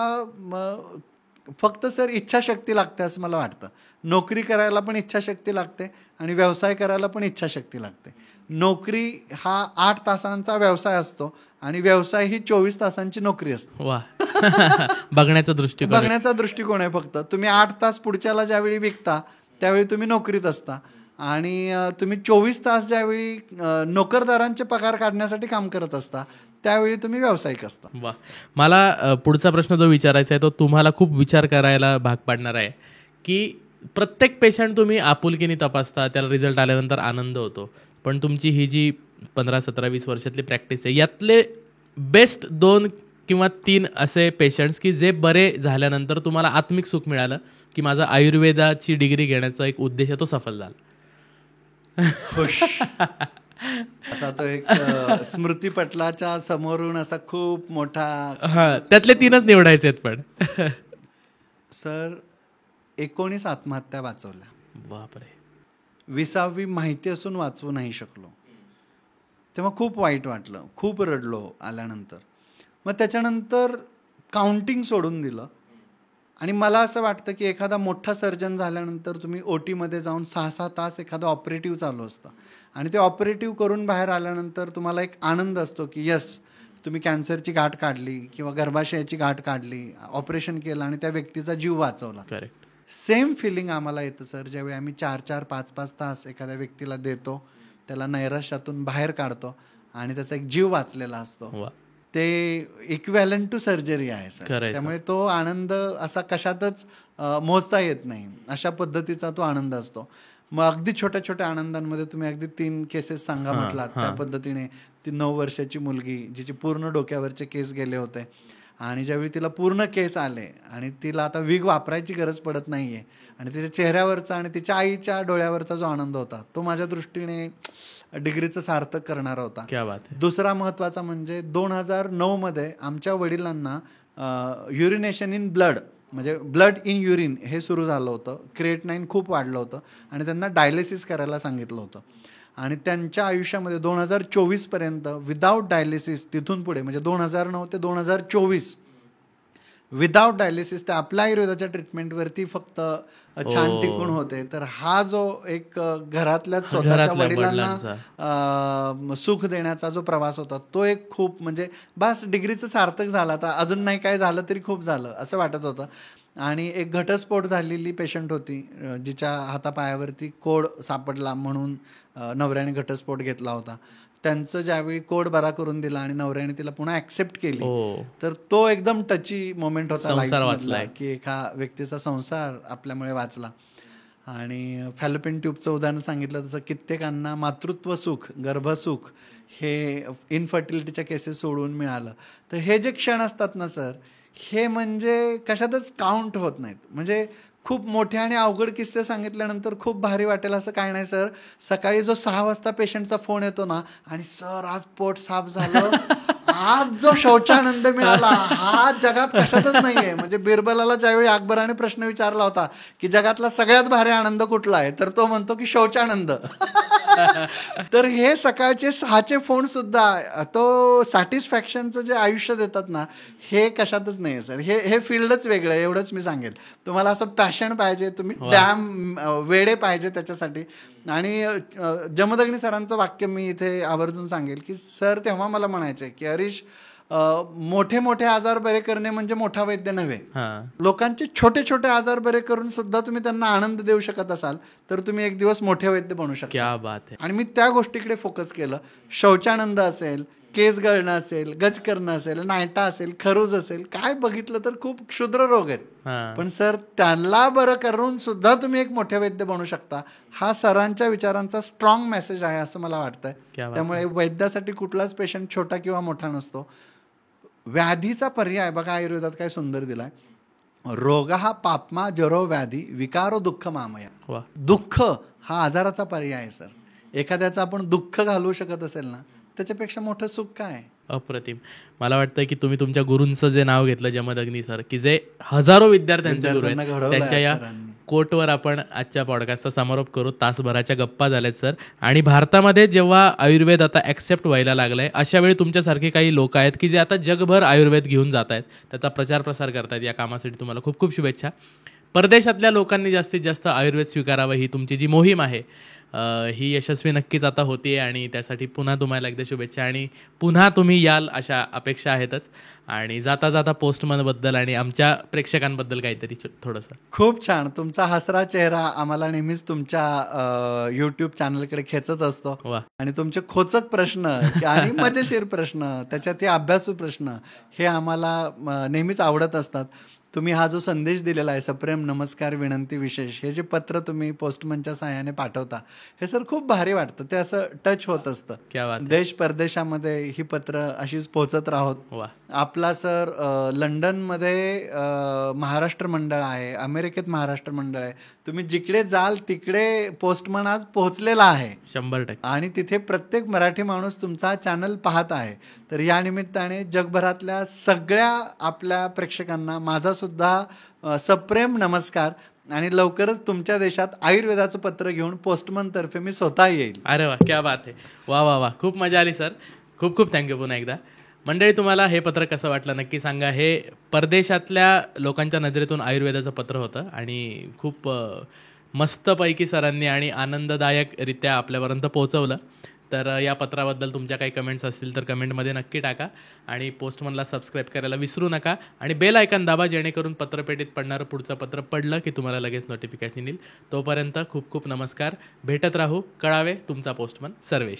फक्त सर इच्छाशक्ती लागते असं मला वाटतं. नोकरी करायला पण इच्छाशक्ती लागते आणि व्यवसाय करायला पण इच्छाशक्ती लागते. नोकरी हा 8 तासांचा व्यवसाय असतो आणि व्यवसाय ही 24 तासांची नोकरी असते. बघण्याचा दृष्टिकोन आहे फक्त. तुम्ही 8 तास पुढच्याला ज्यावेळी विकता त्यावेळी तुम्ही नोकरीत असता आणि तुम्ही 24 तास ज्यावेळी नोकरदारांचे पगार काढण्यासाठी काम करत असता त्यावेळी तुम्ही व्यावसायिक असता. वा. मला पुढचा प्रश्न जो विचारायचा आहे तो तुम्हाला खूप विचार करायला भाग पाडणार आहे की प्रत्येक पेशंट तुम्ही आपुलकीने तपासता, त्याला रिझल्ट आल्यानंतर आनंद होतो. पण तुमची ही जी 15, 17, 20 वर्षातली प्रॅक्टिस आहे, यातले बेस्ट 2 किंवा 3 असे पेशंट्स की जे बरे झाल्यानंतर तुम्हाला आत्मिक सुख मिळालं की माझा आयुर्वेदाची डिग्री घेण्याचा एक उद्देश आहे तो सफल झाला. खुश असा तो एक स्मृतीपटलाच्या समोरून असा खूप मोठा. त्यातले 3च निवडायचे आहेत. पण सर 19 आत्महत्या वाचवल्या. बापरे. 20वी माहिती असून वाचवू नाही शकलो. तेव्हा खूप वाईट वाटलं, खूप रडलो आल्यानंतर. मग त्याच्यानंतर काउंटिंग सोडून दिलं आणि मला असं वाटतं की एखादा मोठा सर्जन झाल्यानंतर तुम्ही OT मध्ये जाऊन 6-6 तास एखादं ऑपरेटिव्ह चालू असतं आणि ते ऑपरेटिव्ह करून बाहेर आल्यानंतर तुम्हाला एक आनंद असतो की यस, तुम्ही कॅन्सरची गाठ काढली किंवा गर्भाशयाची गाठ काढली, ऑपरेशन केलं आणि त्या व्यक्तीचा जीव वाचवला. करेक्ट. सेम फिलिंग आम्हाला येतं सर, ज्यावेळी आम्ही 4-4, 5-5 तास एखाद्या व्यक्तीला देतो, त्याला नैराश्यातून बाहेर काढतो आणि त्याचा एक जीव वाचलेला असतो. वा. ते इक्वॅलंट टू सर्जरी आहे सर. खरंय सर. त्यामुळे तो आनंद असा कशातच मोजता येत नाही, अशा पद्धतीचा तो आनंद असतो. मग अगदी छोट्या छोट्या आनंदांमध्ये तुम्ही अगदी 3 केसेस सांगा म्हटलात त्या पद्धतीने. ती 9 वर्षाची मुलगी जिची पूर्ण डोक्यावरचे केस गेले होते आणि ज्यावेळी तिला पूर्ण केस आले आणि तिला आता विग वापरायची गरज पडत नाहीये आणि तिच्या चेहऱ्यावरचा आणि तिच्या आईच्या डोळ्यावरचा जो आनंद होता तो माझ्या दृष्टीने डिग्रीचं सार्थक करणारा होता. क्या बात आहे. दुसरा महत्त्वाचा म्हणजे 2009 मध्ये आमच्या वडिलांना युरिनेशन इन ब्लड म्हणजे ब्लड इन युरिन हे सुरू झालं होतं. क्रिएटिनाइन खूप वाढलं होतं आणि त्यांना डायलिसिस करायला सांगितलं होतं आणि त्यांच्या आयुष्यामध्ये 2024 पर्यंत विदाऊट डायलिसिस, तिथून पुढे म्हणजे 2009 ते 2024 विदाऊट डायलिसिस ते आपल्या आयुर्वेदाच्या ट्रीटमेंटवरती फक्त छान टिकून होते. तर हा जो एक घरातल्या स्वतःच्या वडिलांना सुख देण्याचा जो प्रवास होता तो एक खूप म्हणजे बस डिग्रीचं सार्थक झाला. आता अजून नाही काय झालं तरी खूप झालं असं वाटत होतं. आणि एक घटस्फोट झालेली पेशंट होती जिच्या हातापायावरती कोड सापडला म्हणून नवऱ्याने घटस्फोट घेतला होता. त्यांचं ज्यावेळी कोड बरा करून दिला आणि नवऱ्याने तिला पुन्हा ऍक्सेप्ट केली तर तो एकदम टची मोमेंट होता लाईफमधला की एका व्यक्तीचा संसार आपल्यामुळे वाचला. आणि फॅलोपियन ट्यूबचं उदाहरण सांगितलं तसं कित्येकांना मातृत्व सुख, गर्भसुख हे इनफर्टिलिटीच्या केसेस सोडून मिळालं. तर हे जे क्षण असतात ना सर, हे म्हणजे कशातच काउंट होत नाहीत. म्हणजे खूप मोठे आणि अवघड किस्से सांगितल्यानंतर खूप भारी वाटेल असं काय नाही सर. सकाळी जो 6 वाजता पेशंटचा फोन येतो ना आणि सर आज पोट साफ झालं, आज जो शौचानंद मिळाला हा जगात कशातच नाहीये. म्हणजे बिरबलाला ज्यावेळी अकबराने प्रश्न विचारला होता की जगातला सगळ्यात भारी आनंद कुठला आहे तर तो म्हणतो की शौचानंद. तर हे सकाळचे 6चे फोन सुद्धा तो सॅटिस्फॅक्शनचं जे आयुष्य देतात ना हे कशातच नाही सर. हे फील्डच वेगळं आहे एवढंच मी सांगेल. तुम्हाला असं पॅशन पाहिजे, तुम्ही डॅम वेडे पाहिजे त्याच्यासाठी. आणि जमदग्नी सरांचं वाक्य मी इथे आवर्जून सांगेल की सर तेव्हा मला म्हणायचे की हरीश, मोठे मोठे आजार बरे करणे म्हणजे मोठा वैद्य नव्हे. लोकांचे छोटे छोटे आजार बरे करून सुद्धा तुम्ही त्यांना आनंद देऊ शकत असाल तर तुम्ही एक दिवस मोठे वैद्य बनू शकता. क्या बात आहे. आणि मी त्या गोष्टीकडे फोकस केलं. शौचानंद असेल, केस गळणं असेल, गज करणं असेल, नायटा असेल, खरूज असेल, काय बघितलं तर खूप क्षुद्र रोग आहेत. पण सर त्यांना बरं करून सुद्धा तुम्ही एक मोठे वैद्य बनू शकता. हा सरांच्या विचारांचा स्ट्रॉंग मेसेज आहे असं मला वाटतंय. त्यामुळे वैद्यासाठी कुठलाच पेशंट छोटा किंवा मोठा नसतो. व्याधीचा पर्याय बघा आयुर्वेदात काय सुंदर दिलाय. रोग हा पापमा जरो व्याधी विकारो दुःख मामया. दुःख हा आजाराचा पर्याय आहे सर. एखाद्याचं आपण दुःख घालवू शकत असेल ना त्याच्यापेक्षा मोठं सुख काय. अप्रतिम. मला वाटतं की तुम्ही तुमच्या गुरूंचं जे नाव घेतलं जमदग्नी सर, की जे हजारो विद्यार्थ्यांचे गुरु आहेत, त्यांच्या या कोटवर आपण आजच्या पॉडकास्टचा समारोप करू. तासभराच्या गप्पा झाल्यात सर. आणि भारतामध्ये जेव्हा आयुर्वेद आता ऍक्सेप्ट व्हायला लागलाय अशा वेळी तुमच्यासारखे काही लोक आहेत की जे आता जगभर आयुर्वेद घेऊन जात आहेत, त्याचा प्रचार प्रसार करतायत. या कामासाठी तुम्हाला खूप खूप शुभेच्छा. परदेशातल्या लोकांनी जास्तीत जास्त आयुर्वेद स्वीकारावं ही तुमची जी मोहीम आहे ही यशस्वी नक्कीच आता होतीये आणि त्यासाठी पुन्हा तुम्हाला एकदा शुभेच्छा. आणि पुन्हा तुम्ही याल अशा अपेक्षा आहेतच. आणि जाता जाता पोस्टमनबद्दल आणि आमच्या प्रेक्षकांबद्दल काहीतरी थोडंसं. खूप छान. तुमचा हसरा चेहरा आम्हाला नेहमीच तुमच्या युट्यूब चॅनलकडे खेचत असतो. आणि तुमचे खोचक प्रश्न आणि मजेशीर प्रश्न, त्याच्यात हे अभ्यासू प्रश्न हे आम्हाला नेहमीच आवडत असतात. तुम्ही हा जो संदेश दिलेला आहे सप्रेम नमस्कार विनंती विशेष, हे जे पत्र तुम्ही पोस्टमनच्या सहाय्याने पाठवता हे सर खूप भारी वाटतं. ते असं टच होत असतं. देश परदेशामध्ये ही पत्र अशीच पोहोचत राहोत. आपला सर लंडनमध्ये महाराष्ट्र मंडळ आहे, अमेरिकेत महाराष्ट्र मंडळ आहे. तुम्ही जिकडे जाल तिकडे पोस्टमन आज पोहोचलेला आहे 100%. आणि तिथे प्रत्येक मराठी माणूस तुमचा चॅनल पाहत आहे. तर या निमित्ताने जगभरातल्या सगळ्या आपल्या प्रेक्षकांना माझा सुद्धा सप्रेम नमस्कार. आणि लवकरच तुमच्या देशात आयुर्वेदाचं पत्र घेऊन पोस्टमन तर्फे मी स्वतः येईल. अरे वा, क्या बात आहे. वा वा वा, खूप मजा आली सर. खूप खूप थँक्यू पुन्हा एकदा. मंडळी, तुम्हाला हे पत्र कसं वाटलं नक्की सांगा. हे परदेशातल्या लोकांच्या नजरेतून आयुर्वेदाचं पत्र होतं आणि खूप मस्तपैकी सरांनी आणि आनंददायकरित्या आपल्यापर्यंत पोहोचवलं. तर या पत्राबद्दल तुमच्या काही कमेंट्स असतील तर कमेंटमध्ये नक्की टाका आणि पोस्टमनला सबस्क्राईब करायला विसरू नका आणि बेल आयकॉन दाबा, जेणेकरून पत्रपेटीत पडणारं पुढचं पत्र पडलं की तुम्हाला लगेच नोटिफिकेशन येईल. तोपर्यंत खूप खूप नमस्कार. भेटत राहू. कळावे तुमचा पोस्टमन सर्वेश.